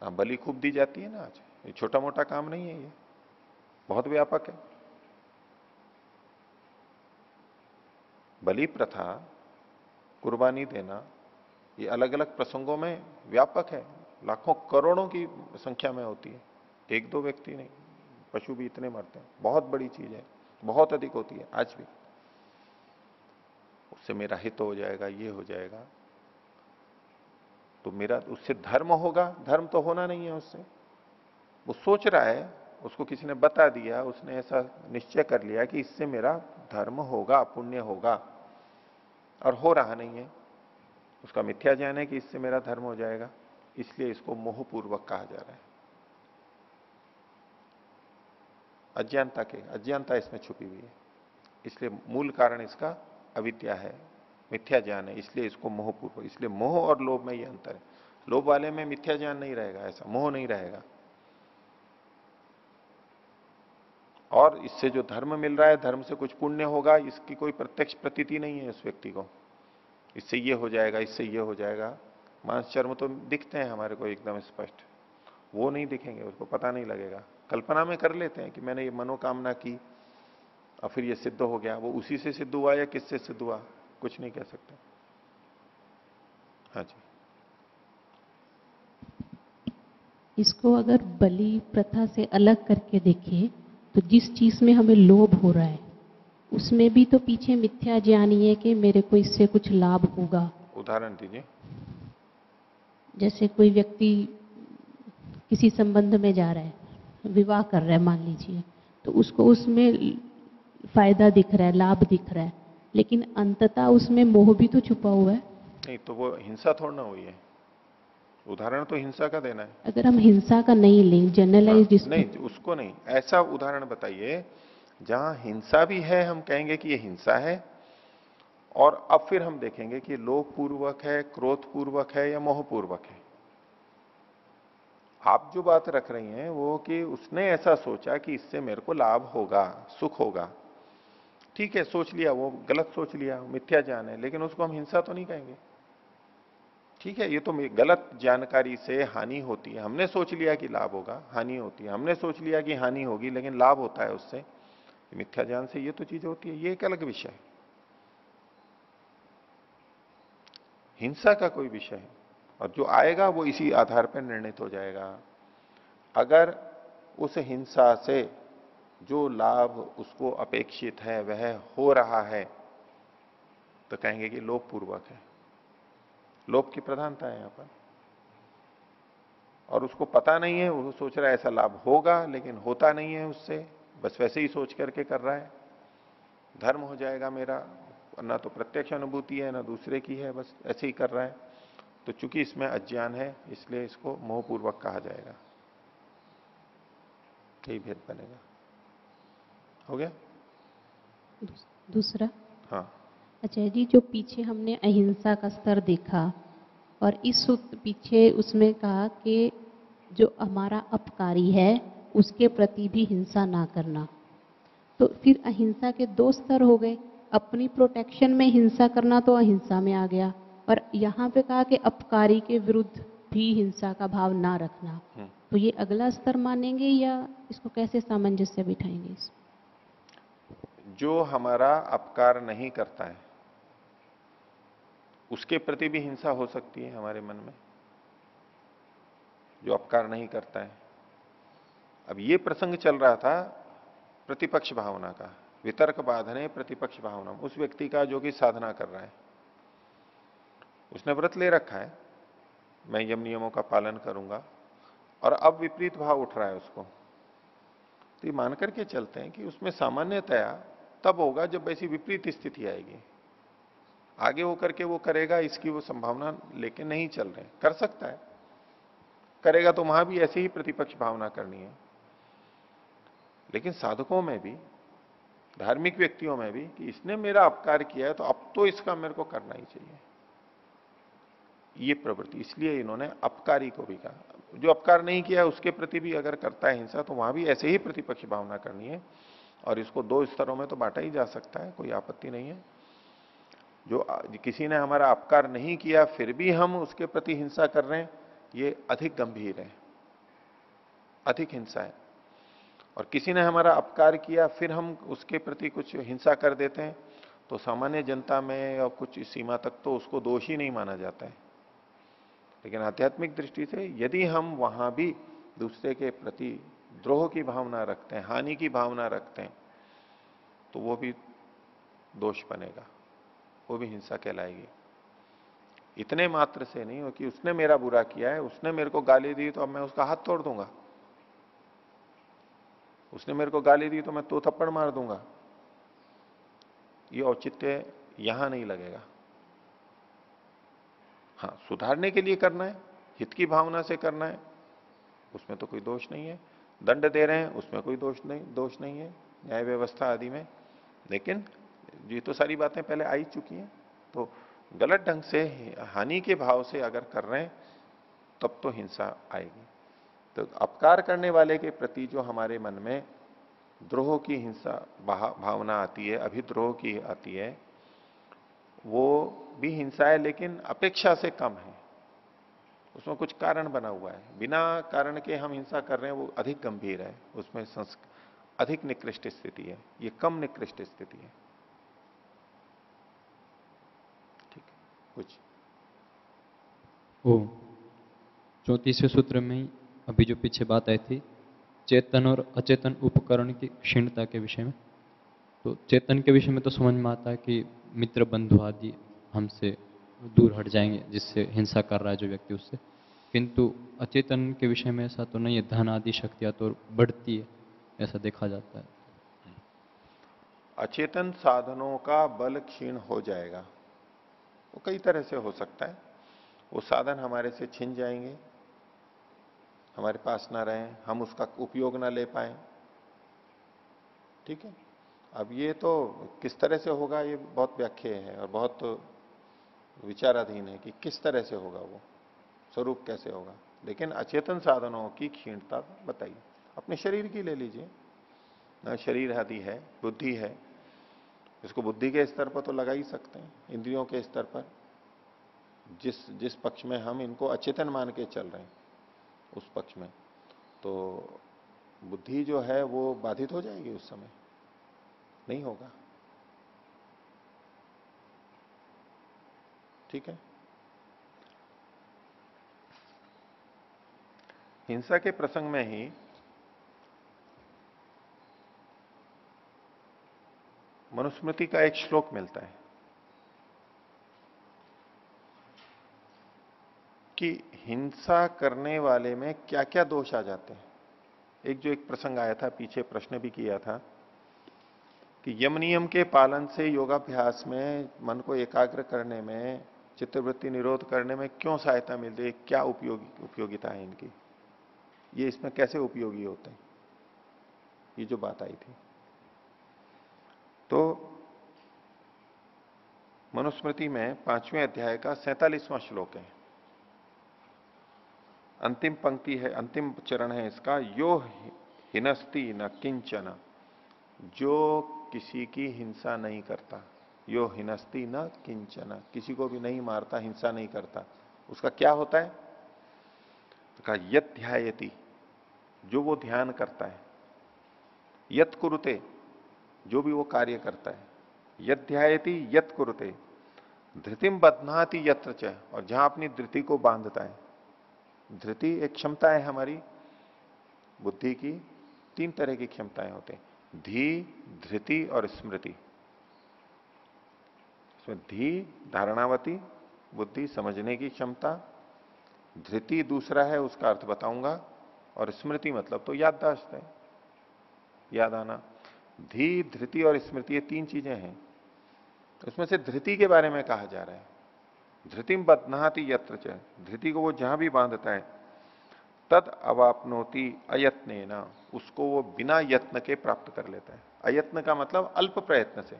हाँ, बलि खूब दी जाती है ना आज, ये छोटा मोटा काम नहीं है, ये बहुत व्यापक है। बलि प्रथा, कुर्बानी देना, ये अलग अलग प्रसंगों में व्यापक है, लाखों करोड़ों की संख्या में होती है, एक दो व्यक्ति नहीं, पशु भी इतने मरते हैं, बहुत बड़ी चीज है, बहुत अधिक होती है आज भी। उससे मेरा हित हो जाएगा, ये हो जाएगा, तो मेरा उससे धर्म होगा, धर्म तो होना नहीं है उससे। वो सोच रहा है, उसको किसी ने बता दिया, उसने ऐसा निश्चय कर लिया कि इससे मेरा धर्म होगा, पुण्य होगा, और हो रहा नहीं है। उसका मिथ्या ज्ञान है कि इससे मेरा धर्म हो जाएगा, इसलिए इसको मोहपूर्वक कहा जा रहा है। अज्ञानता इसमें छुपी हुई है, इसलिए मूल कारण इसका अविद्या है, मिथ्या ज्ञान है, इसलिए इसको मोहपूर्वक। इसलिए मोह और लोभ में ये अंतर है। लोभ वाले में मिथ्या ज्ञान नहीं रहेगा, ऐसा मोह नहीं रहेगा, और इससे जो धर्म मिल रहा है, धर्म से कुछ पुण्य होगा, इसकी कोई प्रत्यक्ष प्रतीति नहीं है उस व्यक्ति को, इससे ये हो जाएगा, इससे ये हो जाएगा। मांस चर्म तो दिखते हैं हमारे को एकदम स्पष्ट, वो नहीं दिखेंगे, उसको पता नहीं लगेगा। कल्पना में कर लेते हैं कि मैंने ये मनोकामना की और फिर ये सिद्ध हो गया, वो उसी से सिद्ध हुआ या किससे सिद्ध हुआ, कुछ नहीं कह सकते। हाँ जी। इसको अगर बलि प्रथा से अलग करके देखें तो जिस चीज में हमें लोभ हो रहा है उसमें भी तो पीछे मिथ्या ज्ञान ही है कि मेरे को इससे कुछ लाभ होगा। उदाहरण दीजिए। जैसे कोई व्यक्ति किसी संबंध में जा रहा है, विवाह कर रहा है मान लीजिए, तो उसको उसमें फायदा दिख रहा है, लाभ दिख रहा है, लेकिन अंततः उसमें मोह भी तो छुपा हुआ है। नहीं तो वो हिंसा थोड़ा ना हुई है, उदाहरण तो हिंसा का देना है। अगर हम हिंसा का नहीं लें, जनरलाइज नहीं उसको नहीं, ऐसा उदाहरण बताइए जहां हिंसा भी है, हम कहेंगे कि ये हिंसा है, और अब फिर हम देखेंगे कि लोभ पूर्वक है, क्रोध पूर्वक है या मोह पूर्वक है। आप जो बात रख रही हैं वो कि उसने ऐसा सोचा कि इससे मेरे को लाभ होगा, सुख होगा, ठीक है, सोच लिया, वो गलत सोच लिया, मिथ्या ज्ञान है, लेकिन उसको हम हिंसा तो नहीं कहेंगे। ठीक है, ये तो गलत जानकारी से हानि होती है, हमने सोच लिया कि लाभ होगा, हानि होती है, हमने सोच लिया कि हानि होगी लेकिन लाभ होता है उससे, मिथ्या ज्ञान से ये तो चीज होती है, ये एक अलग विषय है। हिंसा का कोई विषय है, और जो आएगा वो इसी आधार पर निर्णित हो जाएगा। अगर उस हिंसा से जो लाभ उसको अपेक्षित है वह हो रहा है तो कहेंगे कि लोभ पूर्वक है, लोभ की प्रधानता है यहां पर। और उसको पता नहीं है, वो सोच रहा है ऐसा लाभ होगा लेकिन होता नहीं है उससे, बस वैसे ही सोच करके कर रहा है, धर्म हो जाएगा मेरा, ना तो प्रत्यक्ष अनुभूति है ना दूसरे की है, बस ऐसे ही कर रहा है। तो चूंकि इसमें अज्ञान है इसलिए इसको मोहपूर्वक कहा जाएगा, यही भेद बनेगा। हो गया दूसरा। हाँ। अच्छा जी, जो पीछे हमने अहिंसा का स्तर देखा और इस सूत्र पीछे उसमें कहा कि जो हमारा अपकारी है उसके प्रति भी हिंसा ना करना, तो फिर अहिंसा के दो स्तर हो गए। अपनी प्रोटेक्शन में हिंसा करना तो अहिंसा में आ गया, और यहाँ पे कहा कि अपकारी के विरुद्ध भी हिंसा का भाव ना रखना, तो ये अगला स्तर मानेंगे या इसको कैसे सामंजस्य बिठाएंगे इस? जो हमारा अपकार नहीं करता है उसके प्रति भी हिंसा हो सकती है हमारे मन में, जो अपकार नहीं करता है। अब ये प्रसंग चल रहा था प्रतिपक्ष भावना का, वितर्क बाधने प्रतिपक्ष भावना, उस व्यक्ति का जो कि साधना कर रहा है, उसने व्रत ले रखा है, मैं यम नियमों का पालन करूंगा, और अब विपरीत भाव उठ रहा है उसको, तो ये मान करके चलते हैं कि उसमें सामान्यतया तब होगा जब ऐसी विपरीत स्थिति आएगी। आगे होकर के वो करेगा इसकी वो संभावना लेके नहीं चल रहे, कर सकता है, करेगा तो वहां भी ऐसे ही प्रतिपक्ष भावना करनी है। लेकिन साधकों में भी, धार्मिक व्यक्तियों में भी, कि इसने मेरा अपकार किया है तो अब तो इसका मेरे को करना ही चाहिए, ये प्रवृत्ति। इसलिए इन्होंने अपकारी को भी कहा। जो अपकार नहीं किया उसके प्रति भी अगर करता है हिंसा, तो वहां भी ऐसे ही प्रतिपक्ष भावना करनी है। और इसको दो स्तरों में तो बांटा ही जा सकता है, कोई आपत्ति नहीं है। जो किसी ने हमारा अपकार नहीं किया फिर भी हम उसके प्रति हिंसा कर रहे हैं, ये अधिक गंभीर है, अधिक हिंसा है। और किसी ने हमारा अपकार किया फिर हम उसके प्रति कुछ हिंसा कर देते हैं, तो सामान्य जनता में और कुछ सीमा तक तो उसको दोष ही नहीं माना जाता है। लेकिन आध्यात्मिक दृष्टि से यदि हम वहां भी दूसरे के प्रति द्रोह की भावना रखते हैं, हानि की भावना रखते हैं, तो वो भी दोष बनेगा, वो भी हिंसा कहलाएगी। इतने मात्र से नहीं हो कि उसने मेरा बुरा किया है, उसने मेरे को गाली दी तो अब मैं उसका हाथ तोड़ दूंगा, उसने मेरे को गाली दी तो मैं तो थप्पड़ मार दूंगा, ये औचित्य यहां नहीं लगेगा। हाँ, सुधारने के लिए करना है, हित की भावना से करना है, उसमें तो कोई दोष नहीं है। दंड दे रहे हैं उसमें कोई दोष नहीं है, न्याय व्यवस्था आदि में। लेकिन ये तो सारी बातें पहले आई चुकी हैं, तो गलत ढंग से हानि के भाव से अगर कर रहे हैं तब तो हिंसा आएगी। तो अपकार करने वाले के प्रति जो हमारे मन में द्रोह की हिंसा भावना आती है, अभिद्रोह की आती है, वो भी हिंसा है, लेकिन अपेक्षा से कम है। उसमें कुछ कारण बना हुआ है, बिना कारण के हम हिंसा कर रहे हैं, वो अधिक गंभीर है, उसमें अधिक निकृष्ट स्थिति है, ये कम निकृष्ट स्थिति है। ठीक है, कुछ ओ 34वें सूत्र में ही अभी जो पीछे बात आई थी चेतन और अचेतन उपकरण की क्षीणता के विषय में, तो चेतन के विषय में तो समझ में आता है कि मित्र बंधु आदि हमसे दूर हट जाएंगे, जिससे हिंसा कर रहा है जो व्यक्ति उससे, किंतु अचेतन के विषय में ऐसा तो नहीं है, धन आदि शक्तियां तो बढ़ती है, ऐसा देखा जाता है। अचेतन साधनों का बल क्षीण हो जाएगा, वो कई तरह से हो सकता है। वो साधन हमारे से छिन जाएंगे, हमारे पास ना रहे, हम उसका उपयोग ना ले पाए। ठीक है, अब ये तो किस तरह से होगा ये बहुत व्याख्या है और बहुत विचाराधीन है कि किस तरह से होगा, वो स्वरूप कैसे होगा। लेकिन अचेतन साधनों की क्षीणता बताइए, अपने शरीर की ले लीजिए ना, शरीर आदि है, बुद्धि है, इसको बुद्धि के स्तर पर तो लगा ही सकते हैं, इंद्रियों के स्तर पर जिस जिस पक्ष में हम इनको अचेतन मान के चल रहे हैं उस पक्ष में, तो बुद्धि जो है वो बाधित हो जाएगी उस समय, नहीं होगा। ठीक है, हिंसा के प्रसंग में ही मनुस्मृति का एक श्लोक मिलता है कि हिंसा करने वाले में क्या क्या दोष आ जाते हैं। एक प्रसंग आया था, पीछे प्रश्न भी किया था कि यम नियम के पालन से योगाभ्यास में मन को एकाग्र करने में, चित्तवृत्ति निरोध करने में क्यों सहायता मिलती है, क्या उपयोगिता है इनकी, ये इसमें कैसे उपयोगी होते हैं, ये जो बात आई थी। तो मनुस्मृति में 5वें अध्याय का 47वां श्लोक है, अंतिम पंक्ति है, अंतिम चरण है इसका, यो हिनस्ति न किंचन, जो किसी की हिंसा नहीं करता, यो हिनस्ति न किंचन, किसी को भी नहीं मारता, हिंसा नहीं करता, उसका क्या होता है, तो कहा यत ध्यायति, जो वो ध्यान करता है, यत कुरुते, जो भी वो कार्य करता है, यत ध्यायति यत कुरुते, धृतिम बध्नाति यत्र च, और जहां अपनी धृति को बांधता है। धृति एक क्षमता है हमारी बुद्धि की, 3 तरह की क्षमताएं होते हैं, धी, धृति और स्मृति। इसमें धी धारणावती बुद्धि, समझने की क्षमता, धृति दूसरा है, उसका अर्थ बताऊंगा, और स्मृति मतलब तो याददाश्त है, याद आना। धी, धृति और स्मृति, ये 3 चीजें हैं। तो उसमें से धृति के बारे में कहा जा रहा है, धृतिम बध्नाति यत्र च, धृति को वो जहां भी बांधता है, तद अवापनोति अयत्नेन, उसको वो बिना यत्न के प्राप्त कर लेता है। अयत्न का मतलब अल्प प्रयत्न से,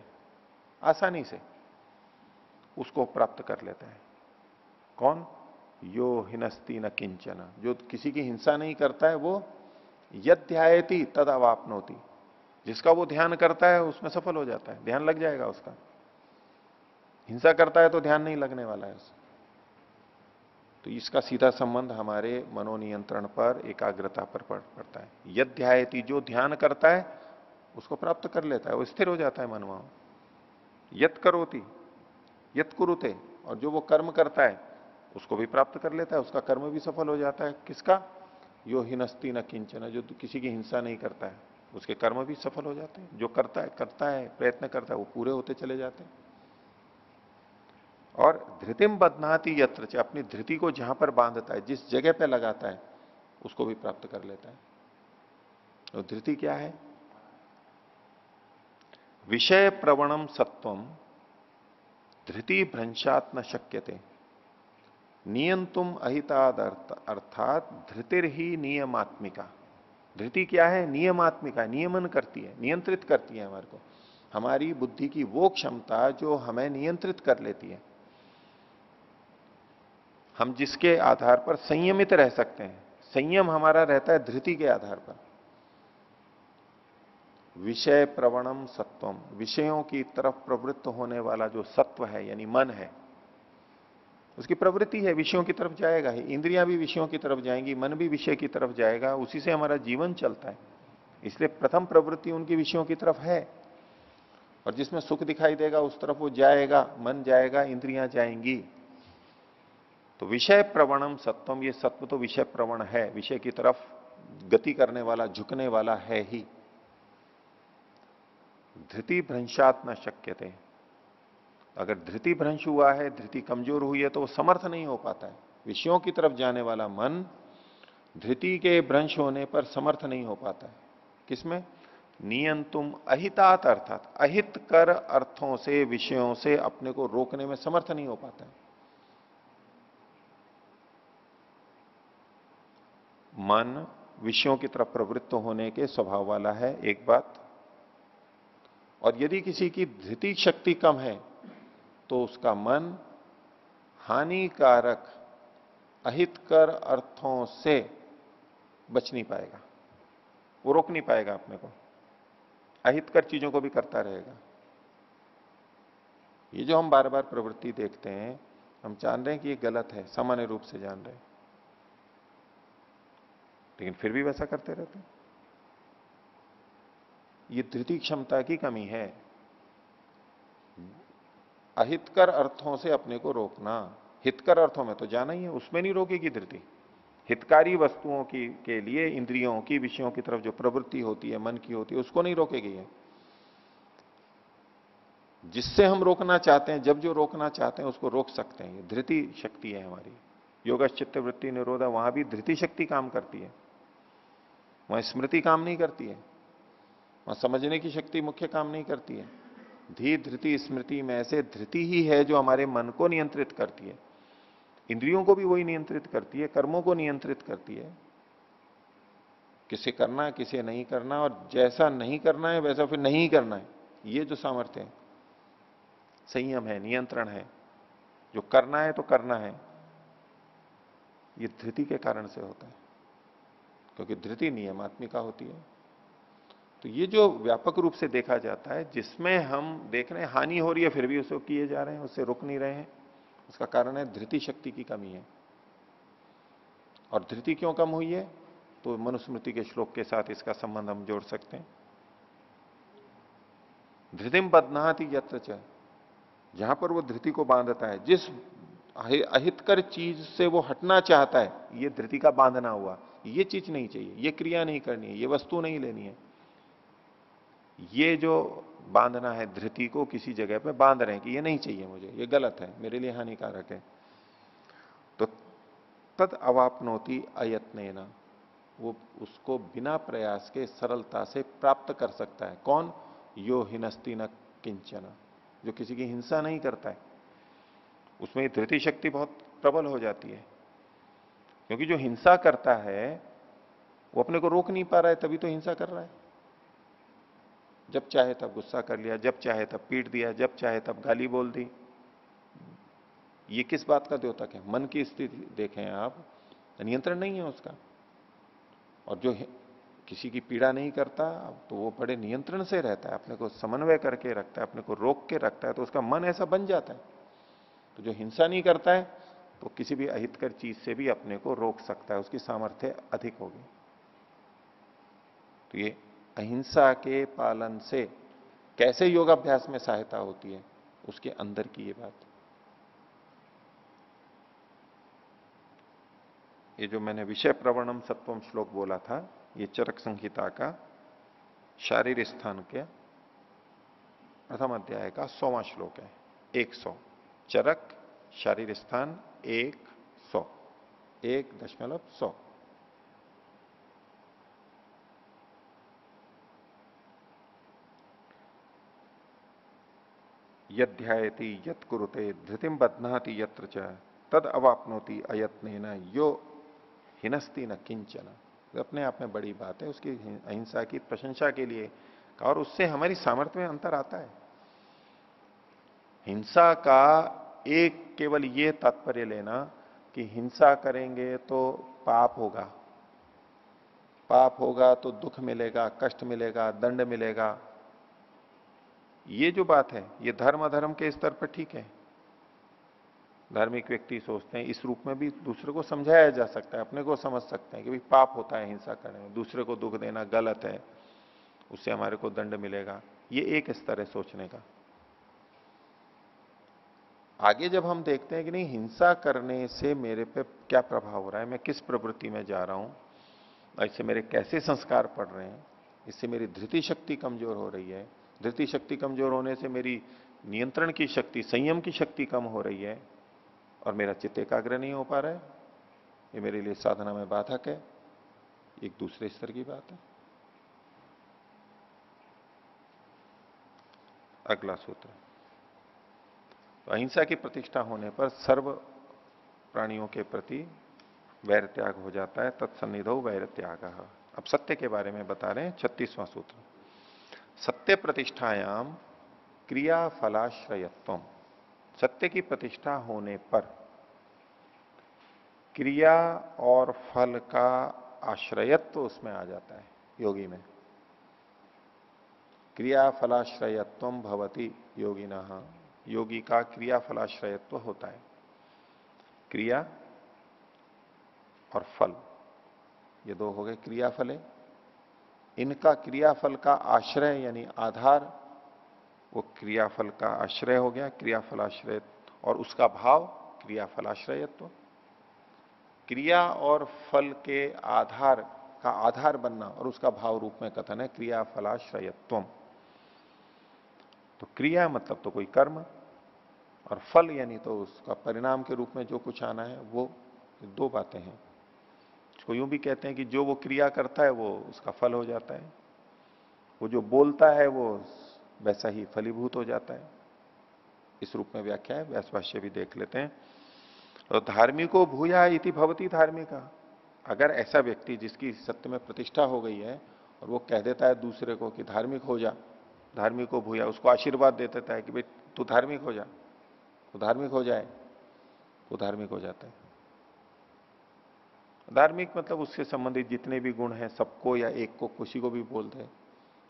आसानी से उसको प्राप्त कर लेता है। कौन? यो हिनस्ति न किंचन, जो किसी की हिंसा नहीं करता है वो यद ध्यायति तद अवापनोति, जिसका वो ध्यान करता है उसमें सफल हो जाता है, ध्यान लग जाएगा उसका। हिंसा करता है तो ध्यान नहीं लगने वाला है उसका। तो इसका सीधा संबंध हमारे मनोनियंत्रण पर, एकाग्रता पर पड़ता है। यद ध्यायति, जो ध्यान करता है उसको प्राप्त कर लेता है, वो स्थिर हो जाता है मन वहां। यत करोति यत कुरुते, और जो वो कर्म करता है उसको भी प्राप्त कर लेता है, उसका कर्म भी सफल हो जाता है। किसका? यो हिनस्ति न किंचन, जो किसी की हिंसा नहीं करता है उसके कर्म भी सफल हो जाते हैं। जो करता है प्रयत्न करता है वो पूरे होते चले जाते हैं। और धृतिम बदनाति यत्र च, अपनी धृति को जहां पर बांधता है, जिस जगह पे लगाता है उसको भी प्राप्त कर लेता है। तो धृति क्या है? विषय प्रवणम सत्वम धृति भ्रंशात न शक्यते नियंतुम अहिताद अर्थात धृतिर ही नियमात्मिका। धृति क्या है? नियमात्मिका, नियमन करती है, नियंत्रित करती है हमारे को। हमारी बुद्धि की वो क्षमता जो हमें नियंत्रित कर लेती है, हम जिसके आधार पर संयमित रह सकते हैं। संयम हमारा रहता है धृति के आधार पर। विषय प्रवणम सत्वम, विषयों की तरफ प्रवृत्त होने वाला जो सत्व है यानी मन है, उसकी प्रवृत्ति है, विषयों की तरफ जाएगा ही। इंद्रियां भी विषयों की तरफ जाएंगी, मन भी विषय की तरफ जाएगा, उसी से हमारा जीवन चलता है। इसलिए प्रथम प्रवृत्ति उनकी विषयों की तरफ है, और जिसमें सुख दिखाई देगा उस तरफ वो जाएगा, मन जाएगा, इंद्रियां जाएंगी। तो विषय प्रवणम सत्वम, ये सत्व तो विषय प्रवण है, विषय की तरफ गति करने वाला, झुकने वाला है ही। धृति भ्रंशात न शक्यते, अगर धृति भ्रंश हुआ है, धृति कमजोर हुई है तो वो समर्थ नहीं हो पाता है। विषयों की तरफ जाने वाला मन धृति के भ्रंश होने पर समर्थ नहीं हो पाता है। किसमें? नियंतुम अहितात, अर्थात अहित कर अर्थों से, विषयों से अपने को रोकने में समर्थ नहीं हो पाता है। मन विषयों की तरफ प्रवृत्त होने के स्वभाव वाला है, एक बात। और यदि किसी की धृति शक्ति कम है तो उसका मन हानिकारक अहितकर अर्थों से बच नहीं पाएगा, वो रोक नहीं पाएगा अपने को, अहितकर चीजों को भी करता रहेगा। ये जो हम बार बार प्रवृत्ति देखते हैं, हम जान रहे हैं कि ये गलत है, सामान्य रूप से जान रहे हैं, लेकिन फिर भी वैसा करते रहते हैं। ये धृति क्षमता की कमी है। अहितकर अर्थों से अपने को रोकना, हितकर अर्थों में तो जाना ही है, उसमें नहीं रोकेगी धृति। हितकारी वस्तुओं की के लिए इंद्रियों की, विषयों की तरफ जो प्रवृत्ति होती है, मन की होती है, उसको नहीं रोकेगी है। जिससे हम रोकना चाहते हैं, जब जो रोकना चाहते हैं उसको रोक सकते हैं, ये धृति शक्ति है हमारी। योगश्चित्त वृत्ति निरोधा, वहां भी धृति शक्ति काम करती है, वहां स्मृति काम नहीं करती है, वहां समझने की शक्ति मुख्य काम नहीं करती है। धी धृति स्मृति में से धृति ही है जो हमारे मन को नियंत्रित करती है, इंद्रियों को भी वही नियंत्रित करती है, कर्मों को नियंत्रित करती है, किसे करना है किसे नहीं करना, और जैसा नहीं करना है वैसा फिर नहीं करना है। ये जो सामर्थ्य है, संयम है, नियंत्रण है, जो करना है तो करना है, ये धृति के कारण से होता है, क्योंकि धृति नियमात्मिका होती है। तो ये जो व्यापक रूप से देखा जाता है, जिसमें हम देख रहे हैं हानि हो रही है फिर भी उसको किए जा रहे हैं, उससे रुक नहीं रहे हैं, उसका कारण है धृति शक्ति की कमी है। और धृति क्यों कम हुई है? तो मनुस्मृति के श्लोक के साथ इसका संबंध हम जोड़ सकते हैं। धृतिम बदनाति यत्र च, जहां पर वो धृति को बांधता है, जिस अहितकर चीज से वो हटना चाहता है, ये धृति का बांधना हुआ। ये चीज नहीं चाहिए, ये क्रिया नहीं करनी है, ये वस्तु नहीं लेनी है, ये जो बांधना है धृति को किसी जगह पे बांध रहे हैं कि ये नहीं चाहिए मुझे, ये गलत है, मेरे लिए हानिकारक है। तो तद अवापनोति अयत्नेन, वो उसको बिना प्रयास के सरलता से प्राप्त कर सकता है। कौन? यो हिनस्ति न किंचन, जो किसी की हिंसा नहीं करता है, उसमें धृति शक्ति बहुत प्रबल हो जाती है। क्योंकि जो हिंसा करता है वो अपने को रोक नहीं पा रहा है, तभी तो हिंसा कर रहा है। जब चाहे तब गुस्सा कर लिया, जब चाहे तब पीट दिया, जब चाहे तब गाली बोल दी। ये किस बात का द्योतक है? मन की स्थिति देखें आप, नियंत्रण नहीं है उसका। और जो किसी की पीड़ा नहीं करता तो वो बड़े नियंत्रण से रहता है, अपने को समन्वय करके रखता है, अपने को रोक के रखता है, तो उसका मन ऐसा बन जाता है। तो जो हिंसा नहीं करता है तो किसी भी अहितकर चीज से भी अपने को रोक सकता है, उसकी सामर्थ्य अधिक होगी। तो ये अहिंसा के पालन से कैसे योगाभ्यास में सहायता होती है, उसके अंदर की ये बात। ये जो मैंने विषय प्रवणम सत्वम श्लोक बोला था, ये चरक संहिता का शारीर स्थान के प्रथम अध्याय का 100वां श्लोक है। 100 चरक शारीर स्थान 100 1.100। यध्यायति यत् कुरुते धृतिम बध्नाति यत्र च तद अवाप्नोति अयत्नेन यो हिनस्ति न किंचन। अपने आप में बड़ी बात है, उसकी अहिंसा की प्रशंसा के लिए, और उससे हमारी सामर्थ्य में अंतर आता है। हिंसा का एक केवल ये तात्पर्य लेना कि हिंसा करेंगे तो पाप होगा, पाप होगा तो दुख मिलेगा, कष्ट मिलेगा, दंड मिलेगा, ये जो बात है ये धर्म अधर्म के स्तर पर ठीक है। धार्मिक व्यक्ति सोचते हैं इस रूप में भी दूसरे को समझाया जा सकता है, अपने को समझ सकते हैं कि भाई पाप होता है हिंसा करने में, दूसरे को दुख देना गलत है, उससे हमारे को दंड मिलेगा। ये एक स्तर है सोचने का। आगे जब हम देखते हैं कि नहीं, हिंसा करने से मेरे पे क्या प्रभाव हो रहा है, मैं किस प्रवृत्ति में जा रहा हूं, इससे मेरे कैसे संस्कार पड़ रहे हैं, इससे मेरी धृति शक्ति कमजोर हो रही है, धृति शक्ति कमजोर होने से मेरी नियंत्रण की शक्ति, संयम की शक्ति कम हो रही है, और मेरा चित्त एकाग्र नहीं हो पा रहा है, ये मेरे लिए साधना में बाधक है। एक दूसरे स्तर की बात है। अगला सूत्र, तो अहिंसा की प्रतिष्ठा होने पर सर्व प्राणियों के प्रति वैर त्याग हो जाता है। तत्सन्निधौ वैर त्याग। अब सत्य के बारे में बता रहे हैं 36वां सूत्र। सत्य प्रतिष्ठायाम क्रिया फलाश्रयत्वम। सत्य की प्रतिष्ठा होने पर क्रिया और फल का आश्रयत्व उसमें आ जाता है। योगी में क्रिया फलाश्रयत्व भवति योगिनः, योगी का क्रिया फलाश्रयत्व होता है। क्रिया और फल ये दो हो गए क्रियाफले। इनका क्रियाफल का आश्रय यानी आधार, वो क्रियाफल का आश्रय हो गया, क्रियाफलाश्रय, और उसका भाव क्रियाफलाश्रयत्व। क्रिया और फल के आधार का आधार बनना और उसका भाव रूप में कथन है क्रियाफलाश्रयत्वम। तो क्रिया मतलब तो कोई कर्म, और फल यानी तो उसका परिणाम के रूप में जो कुछ आना है, वो दो बातें हैं। इसको यूं भी कहते हैं कि जो वो क्रिया करता है वो उसका फल हो जाता है, वो जो बोलता है वो वैसा ही फलीभूत हो जाता है। इस रूप में व्याख्या है, व्यास भाष्य भी देख लेते हैं। तो धार्मिको भूया इति भवति धार्मिका। अगर ऐसा व्यक्ति जिसकी सत्य में प्रतिष्ठा हो गई है और वो कह देता है दूसरे को कि धार्मिक हो जा, धार्मिको भूया, उसको आशीर्वाद दे देता है कि भाई तू धार्मिक हो जा, तो धार्मिक हो जाए, वो धार्मिक हो जाता है। धार्मिक मतलब उससे संबंधित जितने भी गुण हैं सबको या एक को, किसी को भी बोल दे,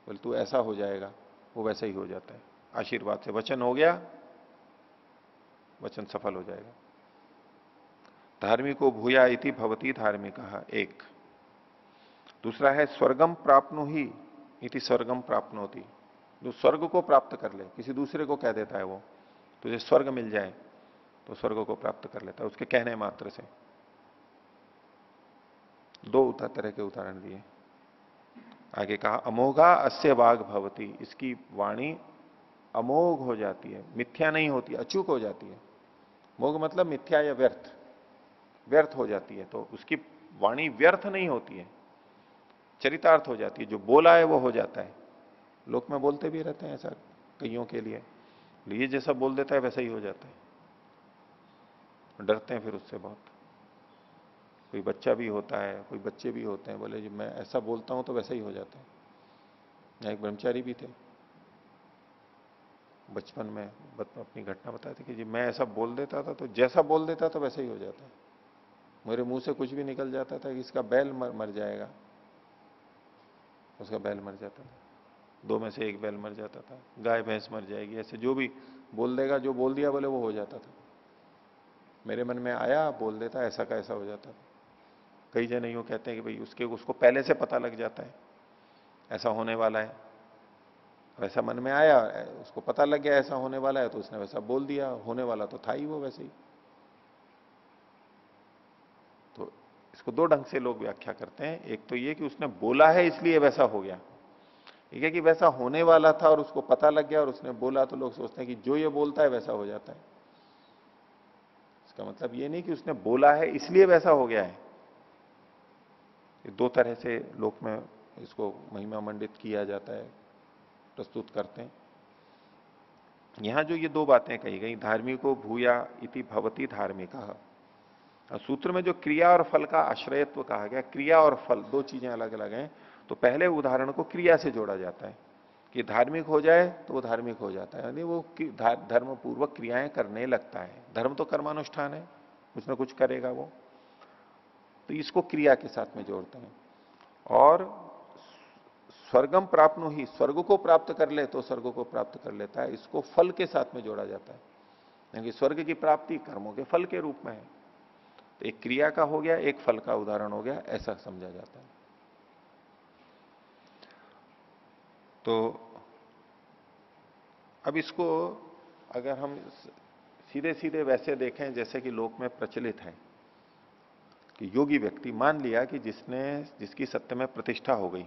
बोले तू ऐसा हो जाएगा, वो वैसा ही हो जाता है। आशीर्वाद से वचन हो गया, वचन सफल हो जाएगा। धार्मिको भूया इति भवति धार्मिकः एक। दूसरा है स्वर्गम प्राप्नु ही इति स्वर्गम प्राप्नोति। जो स्वर्ग को प्राप्त कर ले, किसी दूसरे को कह देता है वो तुझे स्वर्ग मिल जाए, तो स्वर्ग को प्राप्त कर लेता है उसके कहने मात्र से। दो तरह के उदाहरण दिए। आगे कहा अमोघा अस्य वाग भवति, इसकी वाणी अमोघ हो जाती है, मिथ्या नहीं होती, अचूक हो जाती है। मोघ मतलब मिथ्या या व्यर्थ, व्यर्थ हो जाती है, तो उसकी वाणी व्यर्थ नहीं होती है, चरितार्थ हो जाती है। जो बोला है वो हो जाता है। लोक में बोलते भी रहते हैं ऐसा कईयों के लिए, ये जैसा बोल देता है वैसा ही हो जाता है, डरते हैं फिर उससे बहुत। कोई बच्चा भी होता है, कोई बच्चे भी होते हैं, बोले जी मैं ऐसा बोलता हूं तो वैसा ही हो जाता है। यहाँ एक ब्रह्मचारी भी थे, बचपन में अपनी घटना बताते कि जी मैं ऐसा बोल देता था तो जैसा बोल देता था वैसा ही हो जाता है। मेरे मुंह से कुछ भी निकल जाता था कि इसका बैल मर जाएगा, उसका बैल मर जाता था, दो में से एक बैल मर जाता था, गाय भैंस मर जाएगी, ऐसे जो भी बोल देगा, जो बोल दिया बोले वो हो जाता था। मेरे मन में आया बोल देता, ऐसा का ऐसा हो जाता था। कई जन यूं कहते हैं कि भाई उसको पहले से पता लग जाता है ऐसा होने वाला है, वैसा मन में आया, उसको पता लग गया ऐसा होने वाला है तो उसने वैसा बोल दिया, होने वाला तो था ही वो वैसे ही। तो इसको दो ढंग से लोग व्याख्या करते हैं। एक तो ये कि उसने बोला है इसलिए वैसा हो गया, एक है कि वैसा होने वाला था और उसको पता लग गया और उसने बोला, तो लोग सोचते हैं कि जो ये बोलता है वैसा हो जाता है। इसका मतलब ये नहीं कि उसने बोला है इसलिए वैसा हो गया है। ये दो तरह से लोक में इसको महिमा मंडित किया जाता है, प्रस्तुत करते हैं। यहां जो ये दो बातें कही गई, धार्मिको भूया इति भवती धार्मिका, सूत्र में जो क्रिया और फल का आश्रयत्व कहा गया, क्रिया और फल दो चीजें अलग अलग हैं। तो पहले उदाहरण को क्रिया से जोड़ा जाता है कि धार्मिक हो जाए तो वो धार्मिक हो जाता है, यानी वो धर्म पूर्वक क्रियाएं करने लगता है। धर्म तो कर्मानुष्ठान है, कुछ ना कुछ करेगा वो, तो इसको क्रिया के साथ में जोड़ते हैं। और स्वर्गम प्राप्त ही, स्वर्ग को प्राप्त कर ले तो स्वर्ग को प्राप्त कर लेता है, इसको फल के साथ में जोड़ा जाता है, क्योंकि स्वर्ग की प्राप्ति कर्मों के फल के रूप में है। तो एक क्रिया का हो गया, एक फल का उदाहरण हो गया, ऐसा समझा जाता है। तो अब इसको अगर हम सीधे सीधे वैसे देखें जैसे कि लोक में प्रचलित है कि योगी व्यक्ति, मान लिया कि जिसकी सत्य में प्रतिष्ठा हो गई,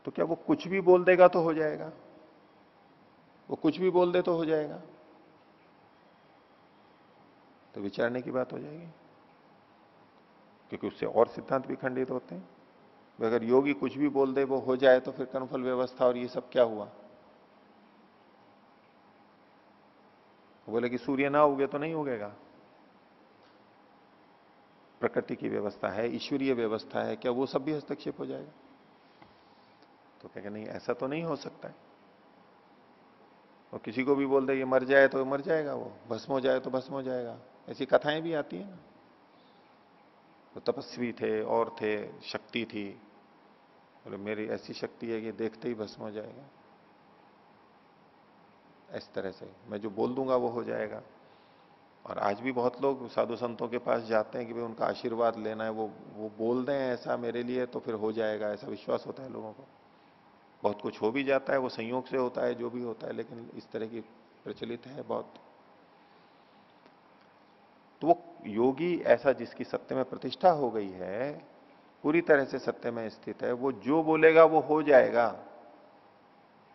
तो क्या वो कुछ भी बोल देगा तो हो जाएगा? वो कुछ भी बोल दे तो हो जाएगा? तो विचारने की बात हो जाएगी, क्योंकि उससे और सिद्धांत भी खंडित होते हैं। अगर योगी कुछ भी बोल दे वो हो जाए तो फिर कर्मफल व्यवस्था और ये सब क्या हुआ? बोले कि सूर्य ना उगे तो नहीं उगेगा, प्रकृति की व्यवस्था है, ईश्वरीय व्यवस्था है, क्या वो सब भी हस्तक्षेप हो जाएगा? तो कहेगा नहीं, ऐसा तो नहीं हो सकता है। और किसी को भी बोल दे ये मर जाए तो मर जाएगा, वो भस्म हो जाए तो भस्म हो जाएगा, ऐसी कथाएं भी आती है ना। तो तपस्वी थे और थे, शक्ति थी, बोले मेरी ऐसी शक्ति है कि देखते ही भस्म हो जाएगा, इस तरह से मैं जो बोल दूंगा वो हो जाएगा। और आज भी बहुत लोग साधु संतों के पास जाते हैं कि भाई उनका आशीर्वाद लेना है, वो बोल दें ऐसा मेरे लिए तो फिर हो जाएगा, ऐसा विश्वास होता है लोगों को। बहुत कुछ हो भी जाता है, वो संयोग से होता है, जो भी होता है, लेकिन इस तरह की प्रचलित है बहुत। तो वो योगी ऐसा जिसकी सत्य में प्रतिष्ठा हो गई है, पूरी तरह से सत्य में स्थित है, वो जो बोलेगा वो हो जाएगा।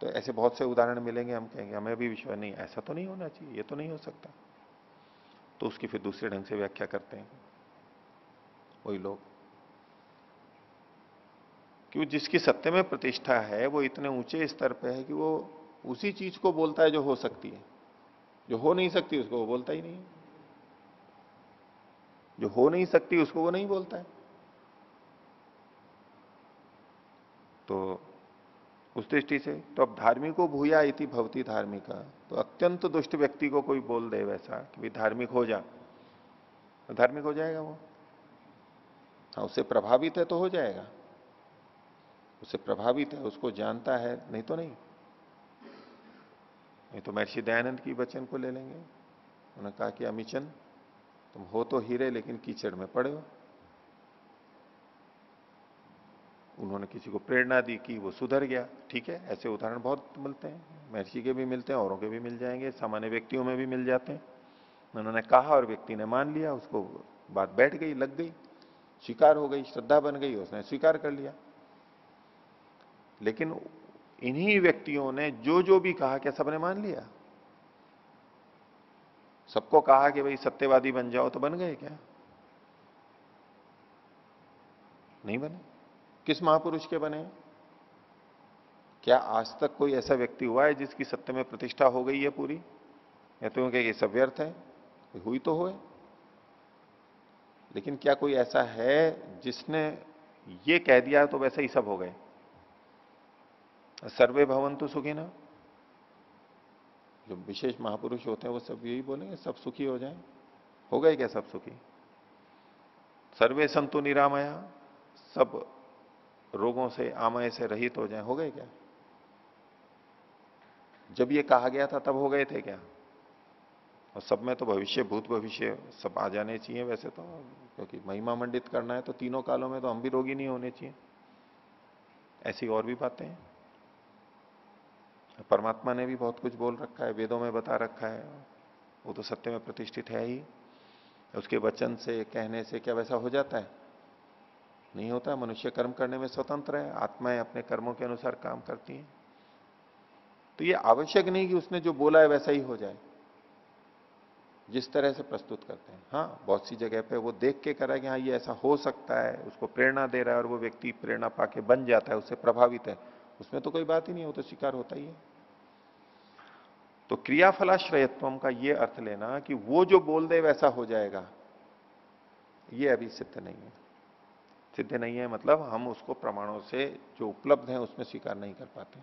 तो ऐसे बहुत से उदाहरण मिलेंगे, हम कहेंगे हमें भी विश्वास नहीं, ऐसा तो नहीं होना चाहिए, ये तो नहीं हो सकता। तो उसकी फिर दूसरे ढंग से व्याख्या करते हैं वही लोग कि वो जिसकी सत्य में प्रतिष्ठा है वो इतने ऊंचे स्तर पे है कि वो उसी चीज को बोलता है जो हो सकती है, जो हो नहीं सकती उसको वो बोलता ही नहीं, जो हो नहीं सकती उसको वो नहीं बोलता है। तो उस दृष्टि से तो अब धार्मिको भूया इति भवती धार्मिका, तो अत्यंत दुष्ट व्यक्ति को कोई बोल दे वैसा कि भाई धार्मिक हो जा, तो धार्मिक हो जाएगा वो। हाँ, उससे प्रभावित है तो हो जाएगा, उससे प्रभावित है, उसको जानता है, नहीं तो नहीं। नहीं तो महर्षि दयानंद की वचन को ले लेंगे, उन्होंने कहा कि अमिचन तुम हो तो हीरे लेकिन कीचड़ में पड़े हो। उन्होंने किसी को प्रेरणा दी कि वो सुधर गया, ठीक है, ऐसे उदाहरण बहुत मिलते हैं, महर्षि के भी मिलते हैं, औरों के भी मिल जाएंगे, सामान्य व्यक्तियों में भी मिल जाते हैं। उन्होंने कहा और व्यक्ति ने मान लिया, उसको बात बैठ गई, लग गई, स्वीकार हो गई, श्रद्धा बन गई, उसने स्वीकार कर लिया। लेकिन इन्हीं व्यक्तियों ने जो जो भी कहा, क्या सबने मान लिया? सबको कहा कि भाई सत्यवादी बन जाओ तो बन गए क्या? नहीं बने। किस महापुरुष के बने? क्या आज तक कोई ऐसा व्यक्ति हुआ है जिसकी सत्य में प्रतिष्ठा हो गई है पूरी? या तो ये सब व्यर्थ है? हुई तो होए, लेकिन क्या कोई ऐसा है जिसने ये कह दिया तो वैसे ही सब हो गए? सर्वे भवन्तु सुखिनः, जो विशेष महापुरुष होते हैं वो सब यही बोलेंगे सब सुखी हो जाएं। हो गए क्या सब सुखी? सर्वे संतु निरामया, सब रोगों से आमय से रहित हो जाएं, हो गए क्या? जब ये कहा गया था तब हो गए थे क्या? और सब में तो भविष्य, भूत भविष्य सब आ जाने चाहिए वैसे तो, क्योंकि महिमा मंडित करना है तो तीनों कालों में तो हम भी रोगी नहीं होने चाहिए। ऐसी और भी बातें हैं। परमात्मा ने भी बहुत कुछ बोल रखा है, वेदों में बता रखा है, वो तो सत्य में प्रतिष्ठित है ही। उसके वचन से, कहने से क्या वैसा हो जाता है? नहीं होता। मनुष्य कर्म करने में स्वतंत्र है, आत्माएं अपने कर्मों के अनुसार काम करती हैं। तो ये आवश्यक नहीं कि उसने जो बोला है वैसा ही हो जाए, जिस तरह से प्रस्तुत करते हैं। हाँ, बहुत सी जगह पे वो देख के करा कि हाँ ये ऐसा हो सकता है, उसको प्रेरणा दे रहा है और वो व्यक्ति प्रेरणा पाके बन जाता है, उससे प्रभावित है, उसमें तो कोई बात ही नहीं, वो तो स्वीकार होता ही है। तो क्रियाफलाश्रयत्वम का ये अर्थ लेना कि वो जो बोल दे वैसा हो जाएगा, ये अभी सिद्ध नहीं है। सिद्ध नहीं है मतलब हम उसको प्रमाणों से जो उपलब्ध है उसमें स्वीकार नहीं कर पाते।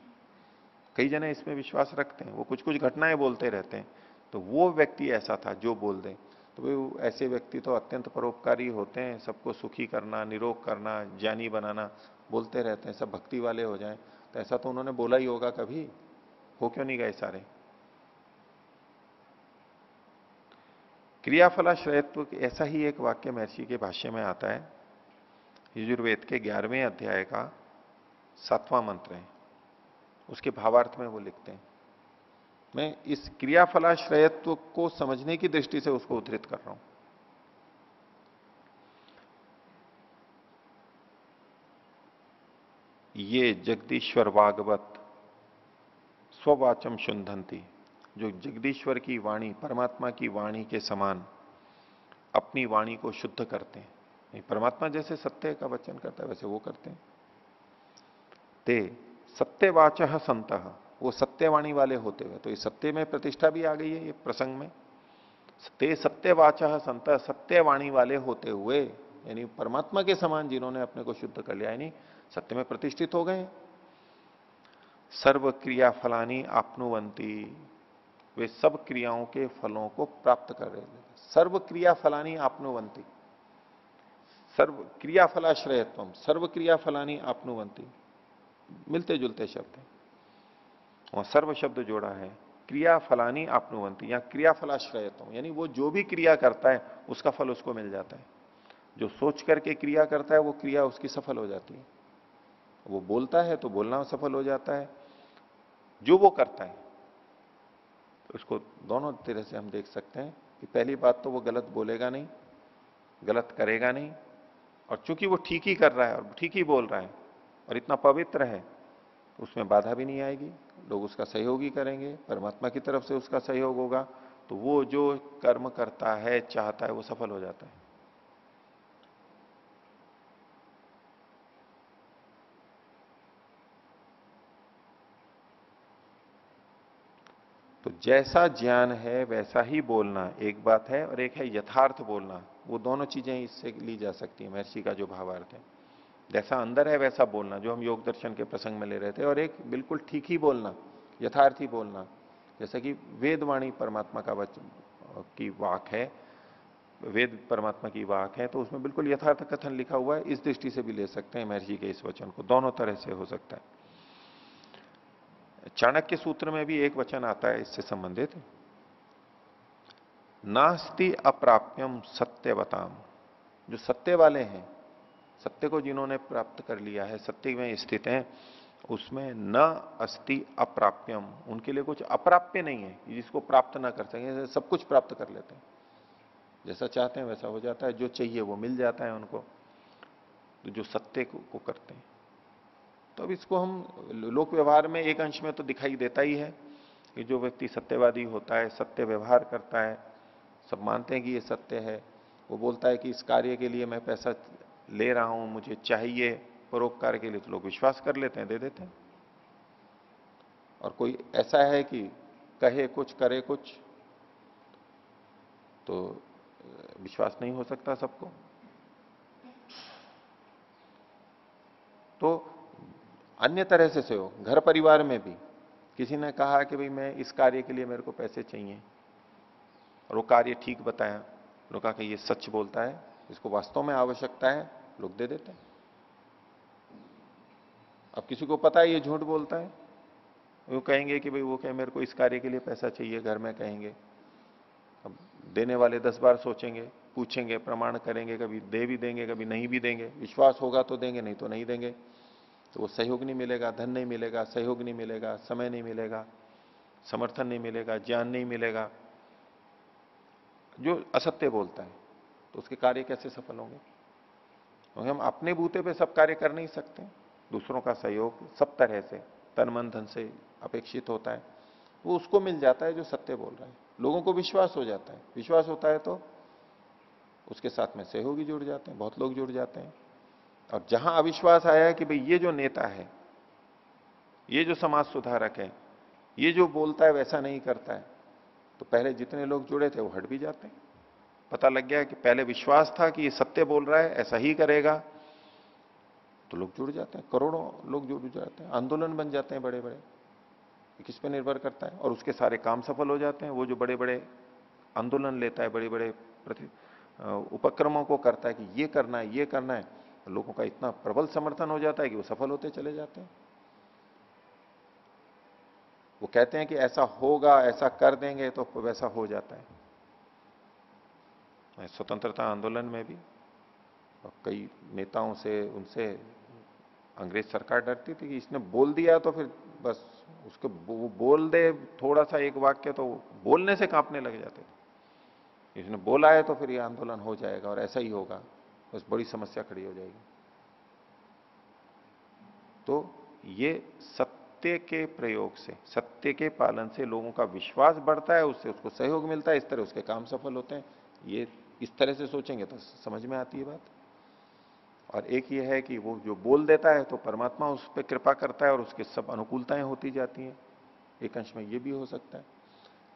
कई जने इसमें विश्वास रखते हैं, वो कुछ कुछ घटनाएं बोलते रहते हैं, तो वो व्यक्ति ऐसा था जो बोल दे, तो वो ऐसे व्यक्ति तो अत्यंत परोपकारी होते हैं, सबको सुखी करना, निरोग करना, ज्ञानी बनाना बोलते रहते हैं, सब भक्ति वाले हो जाएं। तो ऐसा तो उन्होंने बोला ही होगा कभी, हो क्यों नहीं गए सारे? क्रियाफलाश्रयत्व ऐसा ही एक वाक्य महर्षि के भाष्य में आता है, यजुर्वेद के 11वें अध्याय का 7वां मंत्र है, उसके भावार्थ में वो लिखते हैं। मैं इस क्रियाफलाश्रयत्व को समझने की दृष्टि से उसको उद्धृत कर रहा हूं। ये जगदीश्वर वागवत स्ववाचम शुंधंती, जो जगदीश्वर की वाणी, परमात्मा की वाणी के समान अपनी वाणी को शुद्ध करते हैं। परमात्मा जैसे सत्य का वचन करता है वैसे वो करते हैं। ते सत्यवाचः संतः, वो सत्यवाणी वाले होते हुए, तो इस सत्य में प्रतिष्ठा भी आ गई है ये प्रसंग में। ते सत्यवाचः संतः, सत्यवाणी वाले होते हुए, यानी परमात्मा के समान जिन्होंने अपने को शुद्ध कर लिया, यानी सत्य में प्रतिष्ठित हो गए। सर्व क्रिया फलानी आपनुवंती, वे सब क्रियाओं के फलों को प्राप्त कर रहे हैं। सर्व क्रिया फलानी आपनुवंती, सर्व क्रिया फलाश्रयत्वम, सर्व क्रिया फलानी आपनुवंती, मिलते जुलते शब्द हैं और सर्व शब्द जोड़ा है। क्रिया फलानी आपनुवंती, या क्रिया फलाश्रयत्वम, यानी वो जो भी क्रिया करता है उसका फल उसको मिल जाता है। जो सोच करके क्रिया करता है वो क्रिया उसकी सफल हो जाती है। वो बोलता है तो बोलना सफल हो जाता है, जो वो करता है। तो उसको दोनों तरह से हम देख सकते हैं कि पहली बात तो वो गलत बोलेगा नहीं, गलत करेगा नहीं, और चूंकि वो ठीक ही कर रहा है और ठीक ही बोल रहा है और इतना पवित्र है, उसमें बाधा भी नहीं आएगी, लोग उसका सहयोग ही करेंगे, परमात्मा की तरफ से उसका सहयोग होगा, तो वो जो कर्म करता है, चाहता है, वो सफल हो जाता है। तो जैसा ज्ञान है वैसा ही बोलना एक बात है, और एक है यथार्थ बोलना। वो दोनों चीजें इससे ली जा सकती है, महर्षि का जो भावार्थ है। जैसा अंदर है वैसा बोलना, जो हम योग दर्शन के प्रसंग में ले रहे थे, और एक बिल्कुल ठीक ही बोलना, यथार्थ ही बोलना। जैसा कि वेदवाणी परमात्मा का वचन की वाक है, वेद परमात्मा की वाक है, तो उसमें बिल्कुल यथार्थ कथन लिखा हुआ है, इस दृष्टि से भी ले सकते हैं महर्षि के इस वचन को, दोनों तरह से हो सकता है। चाणक्य सूत्र में भी एक वचन आता है इससे संबंधित, नास्ति अप्राप्यम सत्यवताम, जो सत्य वाले हैं, सत्य को जिन्होंने प्राप्त कर लिया है, सत्य में स्थित हैं, उसमें न अस्ति अप्राप्यम, उनके लिए कुछ अप्राप्य नहीं है जिसको प्राप्त ना कर सके। सब कुछ प्राप्त कर लेते हैं, जैसा चाहते हैं वैसा हो जाता है, जो चाहिए वो मिल जाता है उनको, तो जो सत्य को करते हैं। तो अब इसको हम लोक व्यवहार में एक अंश में तो दिखाई देता ही है कि जो व्यक्ति सत्यवादी होता है, सत्य व्यवहार करता है, सब मानते हैं कि ये सत्य है, वो बोलता है कि इस कार्य के लिए मैं पैसा ले रहा हूं, मुझे चाहिए परोपकार के लिए, तो लोग विश्वास कर लेते हैं, दे देते हैं। और कोई ऐसा है कि कहे कुछ करे कुछ, तो विश्वास नहीं हो सकता सबको। अन्य तरह से सहयोग, घर परिवार में भी किसी ने कहा कि भाई मैं इस कार्य के लिए मेरे को पैसे चाहिए, और वो कार्य ठीक बताया, लोग कहा कि ये सच बोलता है, इसको वास्तव में आवश्यकता है, लोग दे देते हैं। अब किसी को पता है ये झूठ बोलता है, वो कहेंगे कि भाई वो कहे मेरे को इस कार्य के लिए पैसा चाहिए, घर में कहेंगे। अब देने वाले 10 बार सोचेंगे, पूछेंगे, प्रमाण करेंगे, कभी दे भी देंगे, कभी नहीं भी देंगे। विश्वास होगा तो देंगे, नहीं तो नहीं देंगे। तो वो सहयोग नहीं मिलेगा, धन नहीं मिलेगा, सहयोग नहीं मिलेगा, समय नहीं मिलेगा, समर्थन नहीं मिलेगा, ज्ञान नहीं मिलेगा। जो असत्य बोलता है तो उसके कार्य कैसे सफल होंगे? क्योंकि हम अपने बूते पे सब कार्य कर नहीं सकते। दूसरों का सहयोग सब तरह से तन मन धन से अपेक्षित होता है, वो उसको मिल जाता है जो सत्य बोल रहा है। लोगों को विश्वास हो जाता है, विश्वास होता है तो उसके साथ में सहयोगी जुड़ जाते हैं, बहुत लोग जुड़ जाते हैं। और जहां अविश्वास आया है कि भाई ये जो नेता है, ये जो समाज सुधारक है, ये जो बोलता है वैसा नहीं करता है, तो पहले जितने लोग जुड़े थे वो हट भी जाते हैं। पता लग गया कि पहले विश्वास था कि ये सत्य बोल रहा है, ऐसा ही करेगा, तो लोग जुड़ जाते हैं, करोड़ों लोग जुड़ जाते हैं, आंदोलन बन जाते हैं बड़े बड़े। किस पे निर्भर करता है, और उसके सारे काम सफल हो जाते हैं। वो जो बड़े बड़े आंदोलन लेता है, बड़े बड़े उपक्रमों को करता है कि ये करना है, ये करना है, तो लोगों का इतना प्रबल समर्थन हो जाता है कि वो सफल होते चले जाते हैं। वो कहते हैं कि ऐसा होगा, ऐसा कर देंगे, तो वैसा हो जाता है। स्वतंत्रता आंदोलन में भी कई नेताओं से, उनसे अंग्रेज सरकार डरती थी कि इसने बोल दिया तो फिर बस उसके वो बोल दे थोड़ा सा एक वाक्य तो बोलने से कांपने लग जाते थे। इसने बोला है तो फिर ये आंदोलन हो जाएगा और ऐसा ही होगा, बस बड़ी समस्या खड़ी हो जाएगी। तो ये सत्य के प्रयोग से, सत्य के पालन से लोगों का विश्वास बढ़ता है, उससे उसको सहयोग मिलता है, इस तरह उसके काम सफल होते हैं। ये इस तरह से सोचेंगे तो समझ में आती है बात। और एक ये है कि वो जो बोल देता है तो परमात्मा उस पर कृपा करता है और उसके सब अनुकूलताएं होती जाती हैं। एक अंश में ये भी हो सकता है।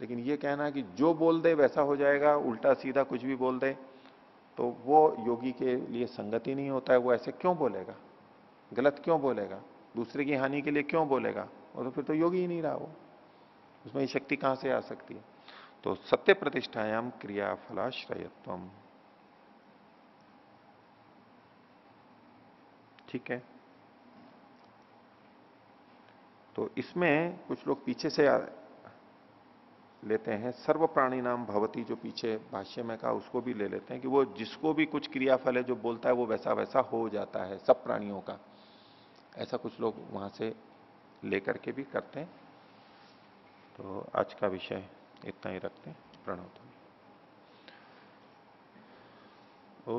लेकिन ये कहना कि जो बोल दे वैसा हो जाएगा, उल्टा सीधा कुछ भी बोल दे, तो वो योगी के लिए संगति नहीं होता है। वो ऐसे क्यों बोलेगा, गलत क्यों बोलेगा, दूसरे की हानि के लिए क्यों बोलेगा? और तो फिर तो योगी ही नहीं रहा वो, उसमें ये शक्ति कहां से आ सकती है? तो सत्य प्रतिष्ठायाम क्रिया फलाश्रयत्वम। ठीक है, तो इसमें कुछ लोग पीछे से लेते हैं, सर्व प्राणी नाम भवती, जो पीछे भाष्य में कहा उसको भी ले लेते हैं कि वो जिसको भी कुछ क्रियाफल है जो बोलता है वो वैसा वैसा हो जाता है सब प्राणियों का। ऐसा कुछ लोग वहां से लेकर के भी करते हैं। तो आज का विषय इतना ही रखते हैं। प्रणव। ओ